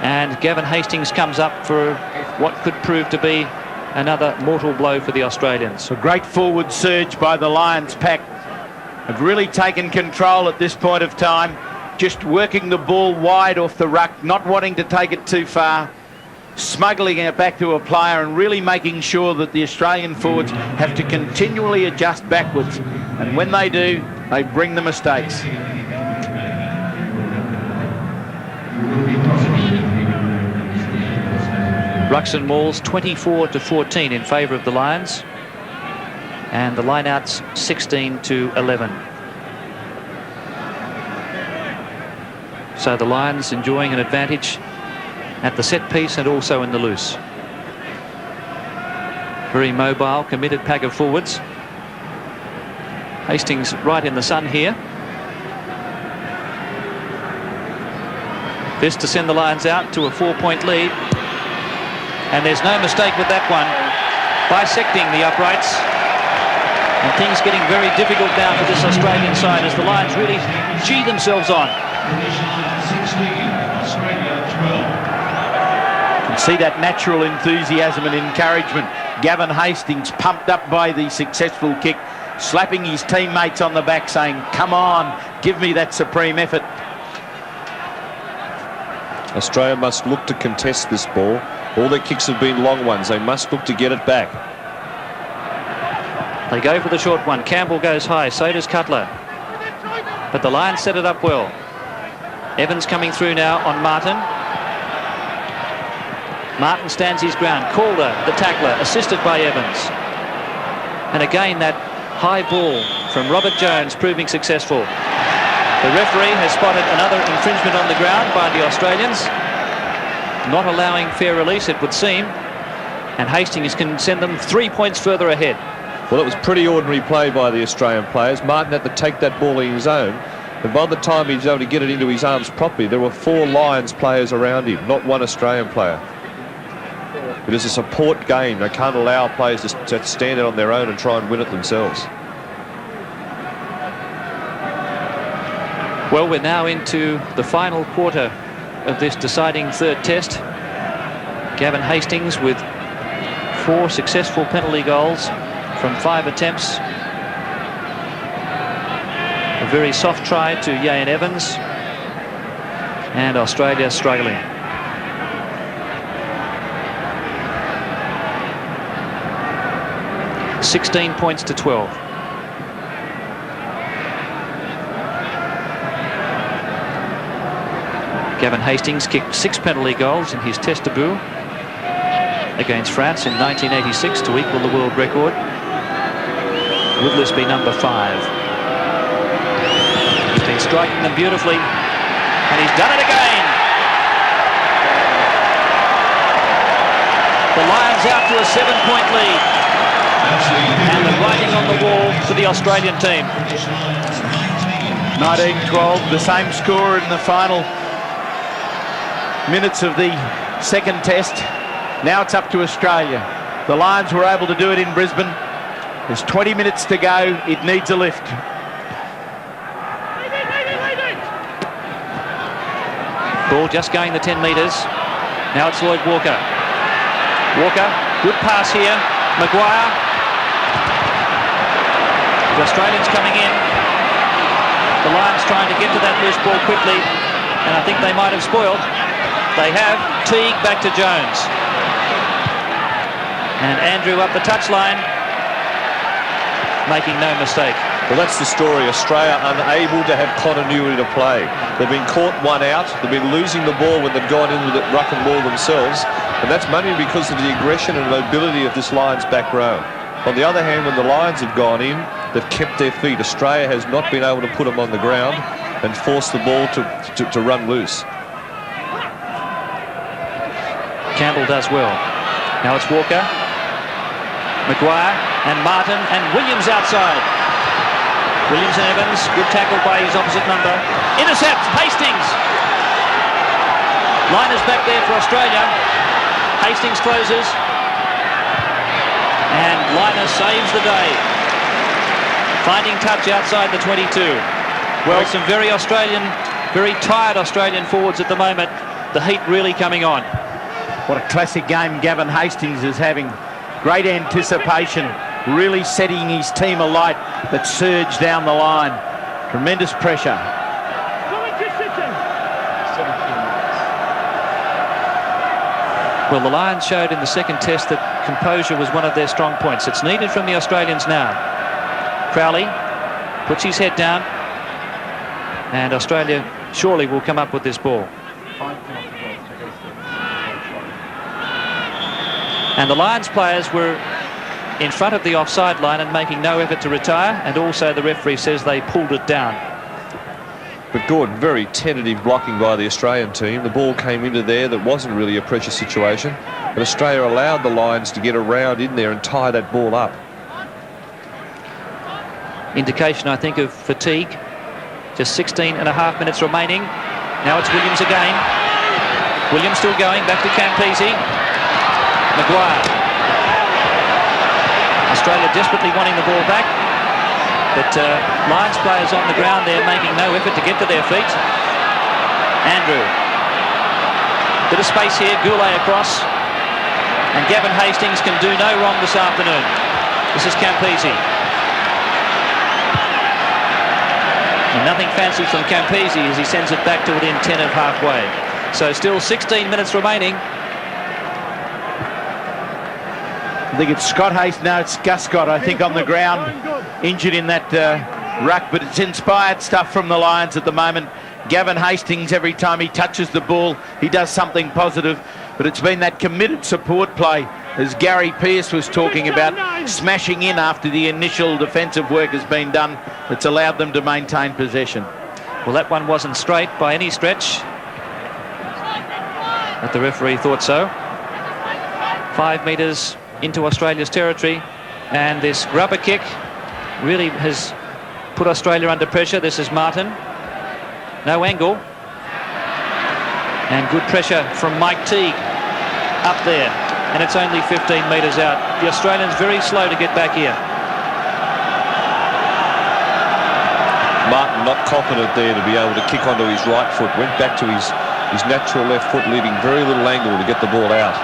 And Gavin Hastings comes up for what could prove to be another mortal blow for the Australians. A great forward surge by the Lions pack. Have really taken control at this point of time. Just working the ball wide off the ruck, not wanting to take it too far. Smuggling it back to a player and really making sure that the Australian forwards have to continually adjust backwards. And when they do, they bring the mistakes. Ruxton Mauls 24-14 in favour of the Lions, and the lineouts 16-11. So the Lions enjoying an advantage at the set piece and also in the loose. Very mobile, committed pack of forwards. Hastings right in the sun here. This to send the Lions out to a 4-point lead. And there's no mistake with that one. Bisecting the uprights. And things getting very difficult now for this Australian side as the Lions really gee themselves on. You can see that natural enthusiasm and encouragement. Gavin Hastings pumped up by the successful kick, slapping his teammates on the back saying, come on, give me that supreme effort. Australia must look to contest this ball. All their kicks have been long ones. They must look to get it back. They go for the short one. Campbell goes high, so does Cutler. But the Lions set it up well. Evans coming through now on Martin. Martin stands his ground. Calder, the tackler, assisted by Evans. And again, that high ball from Robert Jones proving successful. The referee has spotted another infringement on the ground by the Australians. Not allowing fair release, it would seem. And Hastings can send them 3 points further ahead. Well, it was pretty ordinary play by the Australian players. Martin had to take that ball in his own. And by the time he was able to get it into his arms properly, there were 4 Lions players around him, not 1 Australian player. It is a support game. They can't allow players to stand out on their own and try and win it themselves. Well, we're now into the final quarter of this deciding third test. Gavin Hastings with 4 successful penalty goals from 5 attempts. A very soft try to Ieuan Evans. And Australia struggling. (16 points to 12). Gavin Hastings kicked 6 penalty goals in his test debut against France in 1986 to equal the world record. Will this be number 5? He's been striking them beautifully, and he's done it again. The Lions out to a 7-point lead, and the writing on the wall for the Australian team. 19-12, the same score in the final minutes of the second test. Now it's up to Australia. The Lions were able to do it in Brisbane. There's 20 minutes to go. It needs a lift. Ball just going the 10 metres. Now it's Lloyd Walker. Walker, good pass here. Maguire. The Australians coming in. The Lions trying to get to that loose ball quickly, and I think they might have spoiled. They have. Teague back to Jones. And Andrew up the touchline, making no mistake. Well, that's the story. Australia unable to have continuity to play. They've been caught one out. They've been losing the ball when they've gone in with it ruck and roll themselves. And that's mainly because of the aggression and mobility of this Lions back row. On the other hand, when the Lions have gone in, they've kept their feet. Australia has not been able to put them on the ground and force the ball to run loose. Campbell does well. Now it's Walker, Maguire and Martin and Williams outside. Williams and Evans, good tackle by his opposite number. Intercept, Hastings. Liners back there for Australia. Hastings closes. And Liner saves the day. Finding touch outside the 22. Well, some very tired Australian forwards at the moment. The heat really coming on. What a classic game Gavin Hastings is having. Great anticipation, really setting his team alight that surged down the line. Tremendous pressure. Well, the Lions showed in the second test that composure was one of their strong points. It's needed from the Australians now. Crowley puts his head down, and Australia surely will come up with this ball. And the Lions players were in front of the offside line and making no effort to retire, and also the referee says they pulled it down. But Gordon, very tentative blocking by the Australian team. The ball came into there. That wasn't really a pressure situation, but Australia allowed the Lions to get around in there and tie that ball up. Indication, I think, of fatigue. Just 16.5 minutes remaining. Now it's Williams again. Williams still going, back to Campese. Maguire. Australia desperately wanting the ball back, but Lions players on the ground there making no effort to get to their feet. Andrew. Bit of space here, Goulet across, and Gavin Hastings can do no wrong this afternoon. This is Campese. And nothing fancy from Campese as he sends it back to within 10 of halfway. So still 16 minutes remaining. I think it's Scott Hastings. No, it's Gus Scott, I think, on the ground, injured in that ruck. But it's inspired stuff from the Lions at the moment. Gavin Hastings, every time he touches the ball, he does something positive. But it's been that committed support play, as Gary Pearce was talking about, smashing in after the initial defensive work has been done, that's allowed them to maintain possession. Well, that one wasn't straight by any stretch, but the referee thought so. 5 metres into Australia's territory, and this rubber kick really has put Australia under pressure. This is Martin. No angle. And good pressure from Mike Teague up there. and it's only 15 metres out. The Australians very slow to get back here. Martin not confident there to be able to kick onto his right foot. Went back to his natural left foot, leaving very little angle to get the ball out.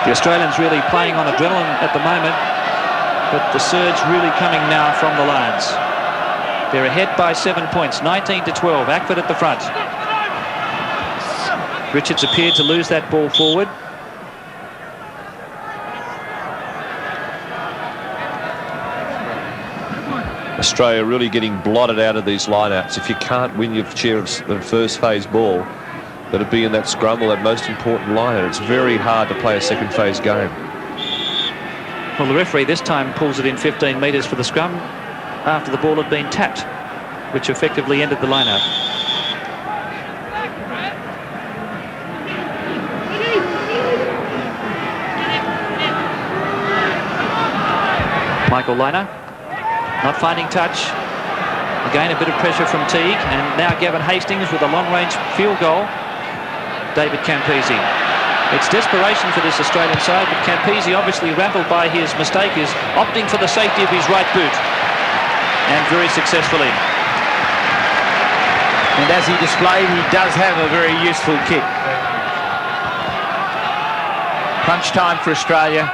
The Australians really playing on adrenaline at the moment, but the surge really coming now from the Lions. They're ahead by 7 points, 19-12. Ackford at the front. Richards appeared to lose that ball forward. Australia really getting blotted out of these lineouts. If you can't win your share of the first phase ball, let it be in that scrum or that most important lineout. It's very hard to play a second phase game. Well, the referee this time pulls it in 15 metres for the scrum after the ball had been tapped, which effectively ended the lineout. Michael Lynagh not finding touch. Again, a bit of pressure from Teague, and now Gavin Hastings with a long-range field goal. David Campese. It's desperation for this Australian side, but Campese, obviously rattled by his mistake, is opting for the safety of his right boot, and very successfully. And as he displayed, he does have a very useful kick. Crunch time for Australia.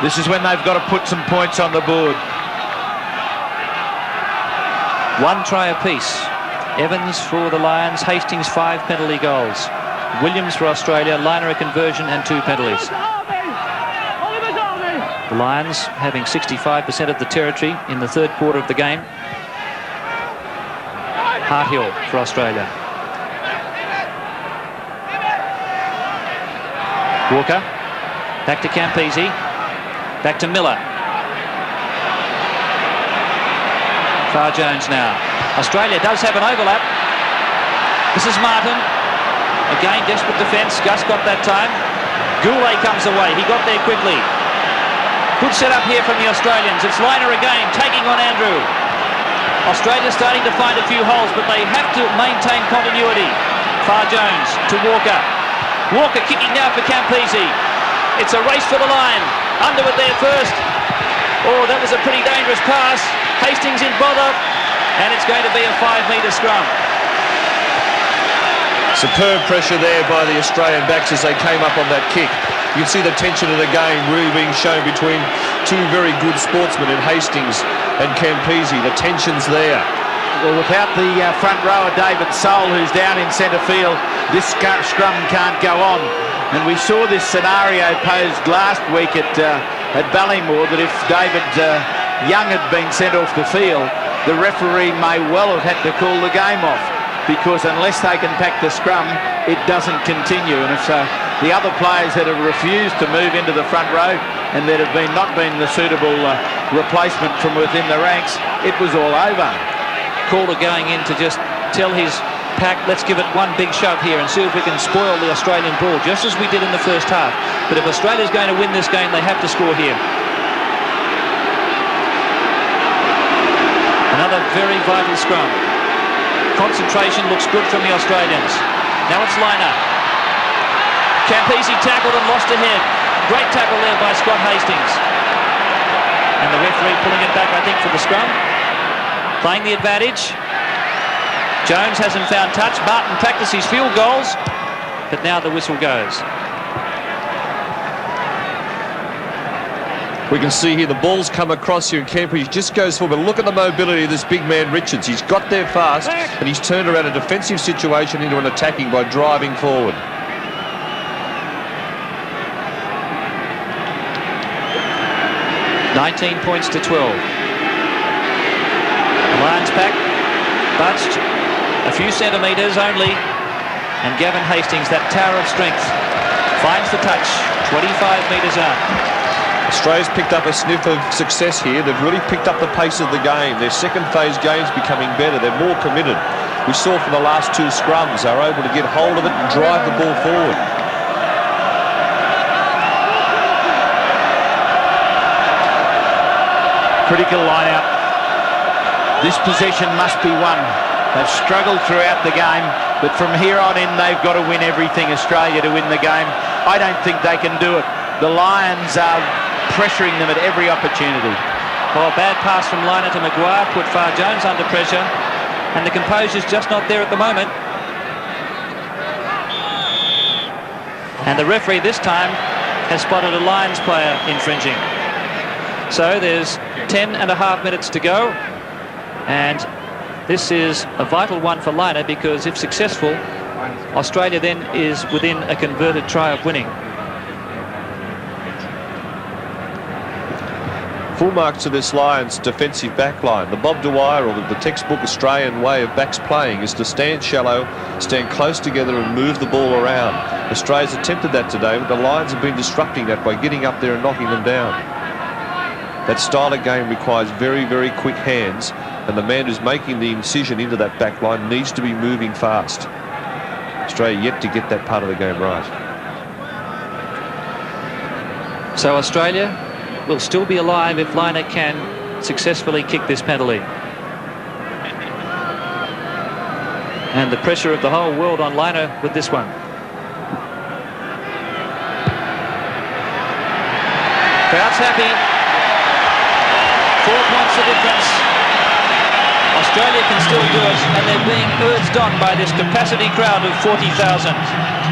This is when they've got to put some points on the board. One try apiece. Evans for the Lions, Hastings 5 penalty goals. Williams for Australia, Lynagh a conversion and 2 penalties. The Lions having 65% of the territory in the third quarter of the game. Harthill for Australia. Walker, back to Campese, back to Miller. Far Jones now. Australia does have an overlap. This is Martin. Again, desperate defence. Gus got that time. Goulet comes away. He got there quickly. Good set up here from the Australians. It's Lynagh again, taking on Andrew. Australia starting to find a few holes, but they have to maintain continuity. Far Jones to Walker. Walker kicking now for Campese. It's a race for the line. Underwood there first. Oh, that was a pretty dangerous pass. Hastings in bother, and it's going to be a 5-metre scrum. Superb pressure there by the Australian backs as they came up on that kick. You can see the tension of the game really being shown between two very good sportsmen in Hastings and Campese. The tension's there. Well, without the front rower David Soul, who's down in centre field, this scrum can't go on. And we saw this scenario posed last week at Ballymore, that if David Young had been sent off the field, the referee may well have had to call the game off, because unless they can pack the scrum, it doesn't continue. And if the other players that have refused to move into the front row, and there have not been the suitable replacement from within the ranks, it was all over. Calder going in to just tell his pack, let's give it one big shove here and see if we can spoil the Australian ball, just as we did in the first half. But if Australia's going to win this game, they have to score here. Another very vital scrum. Concentration looks good from the Australians. Now it's Lynagh. Campese tackled and lost a head. Great tackle there by Scott Hastings. And the referee pulling it back, I think, for the scrum. Playing the advantage. Jones hasn't found touch. Martin practiced his field goals, but now the whistle goes. We can see here the ball's come across here, and Campese just goes forward. But look at the mobility of this big man Richards. He's got there fast, and he's turned around a defensive situation into an attacking by driving forward. $19 points to 12. The Lions pack bunched a few centimetres only, and Gavin Hastings, that tower of strength, finds the touch 25 metres out. Australia's picked up a sniff of success here. They've really picked up the pace of the game. Their second phase game's becoming better. They're more committed. We saw from the last two scrums, they were able to get hold of it and drive the ball forward. Critical line out. This possession must be won. They've struggled throughout the game, but from here on in, they've got to win everything, Australia, to win the game. I don't think they can do it. The Lions are pressuring them at every opportunity. Well, a bad pass from Liner to Maguire put Farr Jones under pressure, and the composure's just not there at the moment. And the referee this time has spotted a Lions player infringing. So there's 10.5 minutes to go, and this is a vital one for Liner, because if successful, Australia then is within a converted try of winning. Full marks to this Lions defensive back line. The Bob Dwyer, or the textbook Australian way of backs playing, is to stand shallow, stand close together and move the ball around. Australia's attempted that today, but the Lions have been disrupting that by getting up there and knocking them down. That style of game requires very, very quick hands, and the man who's making the incision into that back line needs to be moving fast. Australia yet to get that part of the game right. So Australia will still be alive if Liner can successfully kick this penalty. And the pressure of the whole world on Liner with this one. Crowd's happy. 4 points the difference. Australia can still do it, and they're being urged on by this capacity crowd of 40,000.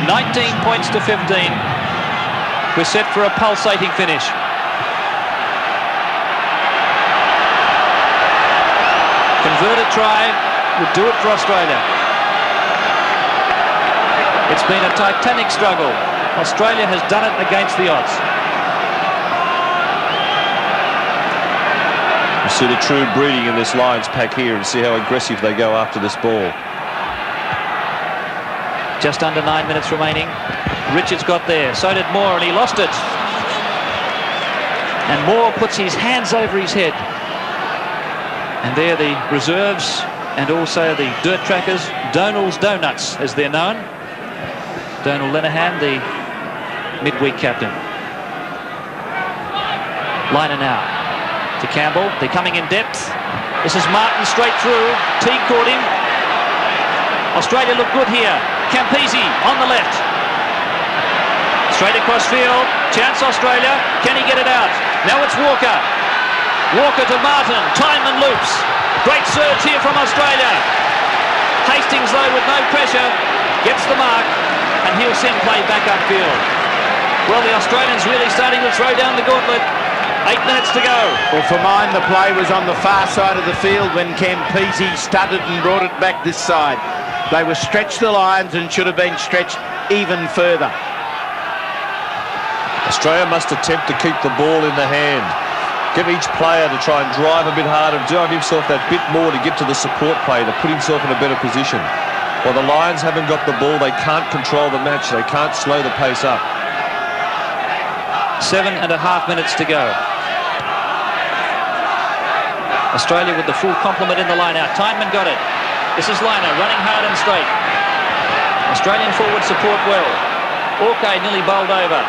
19 points to 15. We're set for a pulsating finish. Converted try would do it for Australia. It's been a titanic struggle. Australia has done it against the odds. You see the true breeding in this Lions pack here, and see how aggressive they go after this ball. Just under 9 minutes remaining. Richards got there, so did Moore, and he lost it. And Moore puts his hands over his head. And there the reserves and also the dirt trackers, Donald's Donuts as they're known. Donald Lenihan, the midweek captain. Liner now to Campbell. They're coming in depth. This is Martin straight through. Teague caught him. Australia look good here. Campese on the left. Straight across field. Chance Australia. Can he get it out? Now it's Walker. Walker to Martin. Tyman loops. Great surge here from Australia. Hastings, though, with no pressure, gets the mark, and he'll send play back upfield. Well, the Australians really starting to throw down the gauntlet. 8 minutes to go. Well, for mine, the play was on the far side of the field when Campese stuttered and brought it back this side. They were stretched, the Lions, and should have been stretched even further. Australia must attempt to keep the ball in the hand. Get each player to try and drive a bit harder, drive himself that bit more to get to the support play, to put himself in a better position. While the Lions haven't got the ball, they can't control the match. They can't slow the pace up. 7.5 minutes to go. Australia with the full complement in the line out. Tyman got it. This is Liner running hard and straight. Australian forward support well. Orkay nearly bowled over.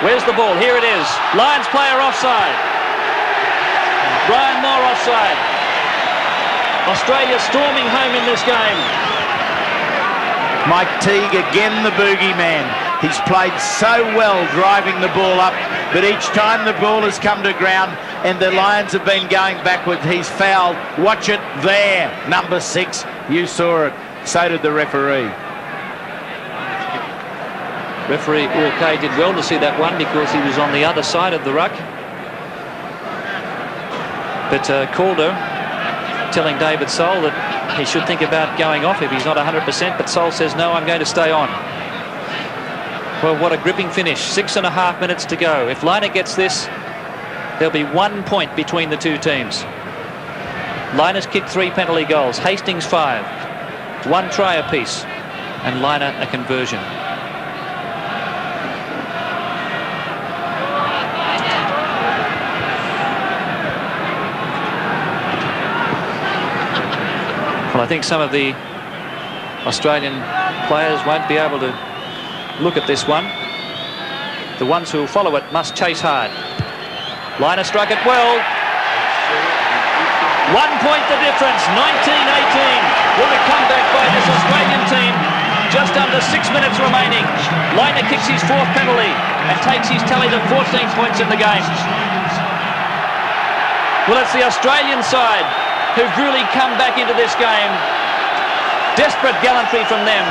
Where's the ball? Here it is. Lions player offside. Brian Moore offside. Australia storming home in this game. Mike Teague again the boogeyman. He's played so well driving the ball up, but each time the ball has come to ground and the Lions have been going backwards, he's fouled. Watch it there, number 6. You saw it. So did the referee. Referee Orkay did well to see that one because he was on the other side of the ruck. But Calder telling David Soul that he should think about going off if he's not 100%, but Soul says, no, I'm going to stay on. Well, what a gripping finish. 6.5 minutes to go. If Liner gets this, there'll be 1 point between the two teams. Liner's kicked 3 penalty goals, Hastings 5, 1 try apiece, and Liner a conversion. Well, I think some of the Australian players won't be able to look at this one. The ones who follow it must chase hard. Liner struck it well. 1 point the difference, 19-18. What a comeback by this Australian team. Just under 6 minutes remaining. Liner kicks his 4th penalty and takes his tally to 14 points in the game. Well, it's the Australian side who've really come back into this game. Desperate gallantry from them.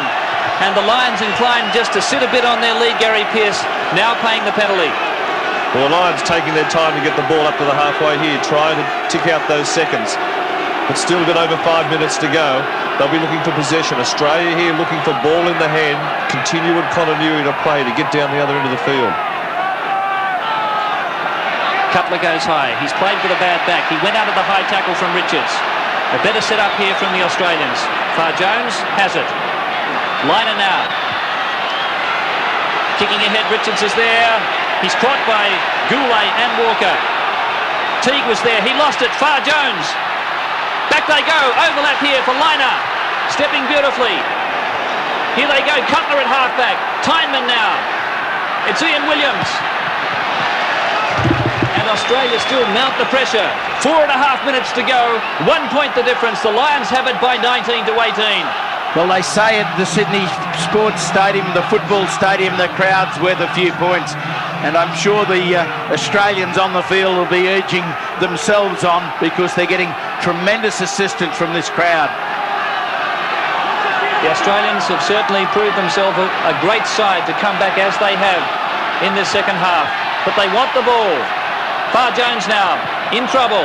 And the Lions inclined just to sit a bit on their lead, Gary Pearce, now paying the penalty. Well, the Lions taking their time to get the ball up to the halfway here, trying to tick out those seconds. But still a bit over 5 minutes to go. They'll be looking for possession. Australia here looking for ball in the hand, continued continuity to play to get down the other end of the field. Cutler goes high. He's played with a bad back. He went out of the high tackle from Richards. A better set up here from the Australians. Far Jones has it. Liner now. Kicking ahead, Richards is there. He's caught by Goulet and Walker. Teague was there. He lost it. Far Jones. Back they go. Overlap here for Liner. Stepping beautifully. Here they go. Cutler at halfback. Tyneman now. It's Ian Williams. And Australia still mount the pressure. 4.5 minutes to go. 1 point the difference. The Lions have it by 19-18. Well, they say at the Sydney Sports Stadium, the football stadium, the crowd's worth a few points. And I'm sure the Australians on the field will be urging themselves on because they're getting tremendous assistance from this crowd. The Australians have certainly proved themselves a great side to come back as they have in this second half. But they want the ball. Far Jones now in trouble.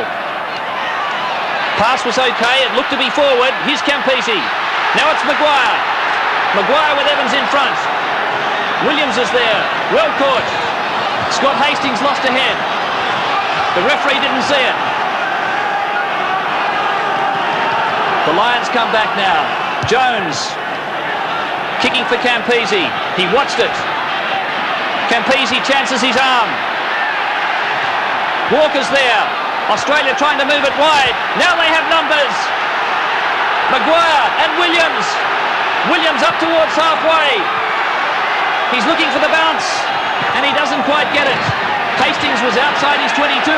Pass was okay. It looked to be forward. Here's Campese. Now it's Maguire. Maguire with Evans in front. Williams is there. Well caught. Scott Hastings lost ahead. The referee didn't see it. The Lions come back now. Jones kicking for Campese. He watched it. Campese chances his arm. Walker's there. Australia trying to move it wide. Now they have numbers. Maguire and Williams. Williams up towards halfway. He's looking for the bounce. And he doesn't quite get it. Hastings was outside his 22.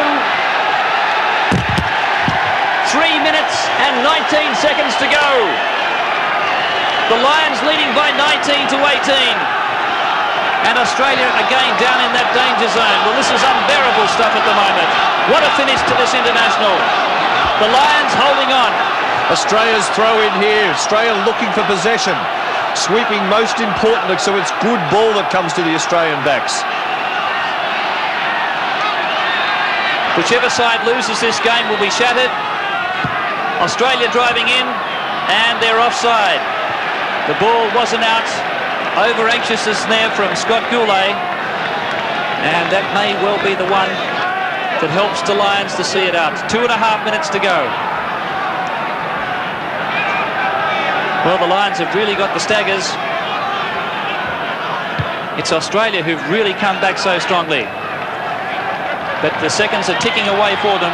3 minutes and 19 seconds to go. The Lions leading by 19-18. And Australia again down in that danger zone. Well, this is unbearable stuff at the moment. What a finish to this international. The Lions holding on. Australia's throw in here. Australia looking for possession. Sweeping most important, so it's good ball that comes to the Australian backs. Whichever side loses this game will be shattered. Australia driving in, and they're offside. The ball wasn't out. Over anxiousness there from Scott Goulet. And that may well be the one that helps the Lions to see it out. 2.5 minutes to go. Well, the Lions have really got the staggers. It's Australia who've really come back so strongly. But the seconds are ticking away for them.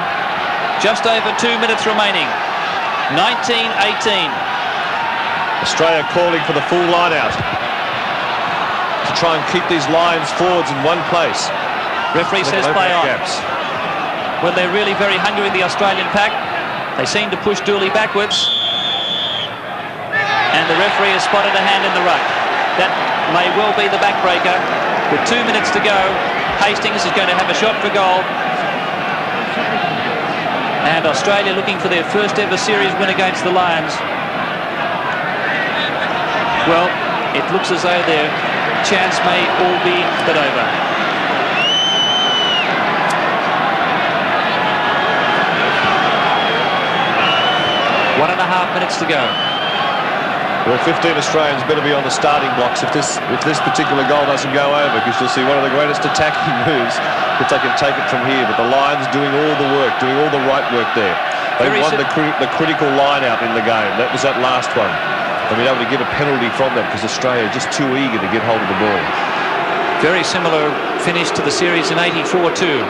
Just over 2 minutes remaining. 19-18. Australia calling for the full line out to try and keep these Lions forwards in one place. Referee says play on. Well, they're really very hungry, the Australian pack. They seem to push Dooley backwards. And the referee has spotted a hand in the ruck. That may well be the backbreaker. With 2 minutes to go, Hastings is going to have a shot for goal. And Australia looking for their first ever series win against the Lions. Well, it looks as though their chance may all be but over. One and a half minutes to go. Well, 15 Australians better be on the starting blocks if this particular goal doesn't go over, because you'll see one of the greatest attacking moves if they can take it from here. But the Lions doing all the work, doing all the right work there. They won the critical line out in the game. That was that last one. They've been able to get a penalty from them because Australia are just too eager to get hold of the ball. Very similar finish to the series in '84 too.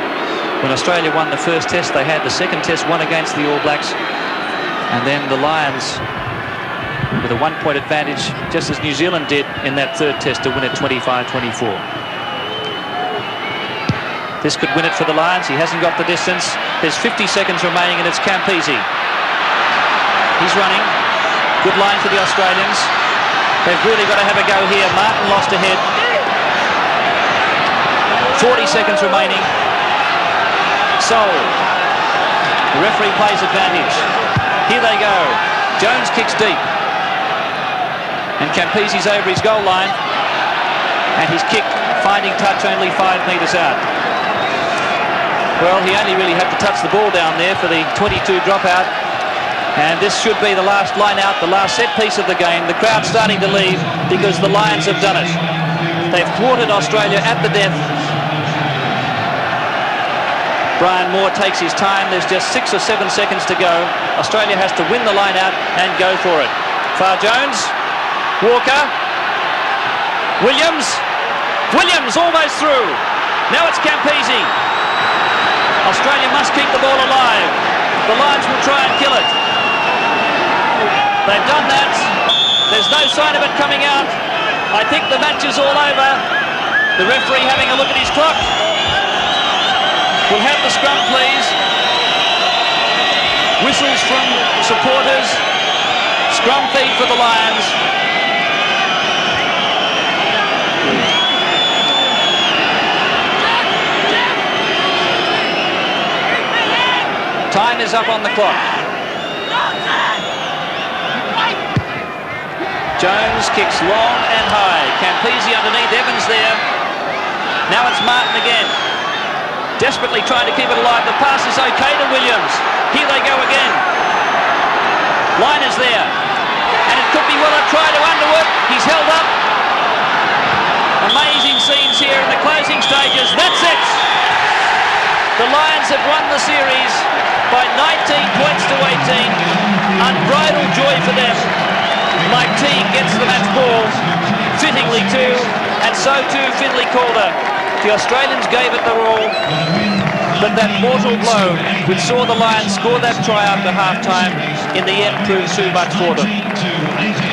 When Australia won the first test, they had the second test won against the All Blacks. And then the Lions with a 1 point advantage, just as New Zealand did in that third test to win it 25-24. This could win it for the Lions. He hasn't got the distance. There's 50 seconds remaining, and it's Campese. He's running. Good line for the Australians. They've really got to have a go here. Martin lost ahead. 40 seconds remaining. Soul. The referee plays advantage. Here they go. Jones kicks deep. And Campese's over his goal line. And his kick finding touch only 5 metres out. Well, he only really had to touch the ball down there for the 22 dropout. And this should be the last line out, the last set piece of the game. The crowd's starting to leave because the Lions have done it. They've thwarted Australia at the death. Brian Moore takes his time. There's just 6 or 7 seconds to go. Australia has to win the line out and go for it. Far Jones, Walker, Williams. Williams almost through. Now it's Campese. Australia must keep the ball alive. The Lions will try and kill it. They've done that. There's no sign of it coming out. I think the match is all over. The referee having a look at his clock. We'll have the scrum, please. Whistles from supporters. Scrum feed for the Lions. Time is up on the clock. Jones kicks long and high. Campese underneath, Evans there. Now it's Martin again. Desperately trying to keep it alive. The pass is okay to Williams. Here they go again. Line is there. And it could be well a try to Underwood. He's held up. Amazing scenes here in the closing stages. That's it. The Lions have won the series by 19 points to 18. Unbridled joy for them. Mike Teague gets the match ball, fittingly too, and so too Finlay Calder. The Australians gave it their all, but that mortal blow which saw the Lions score that try after half-time in the end proved too much for them.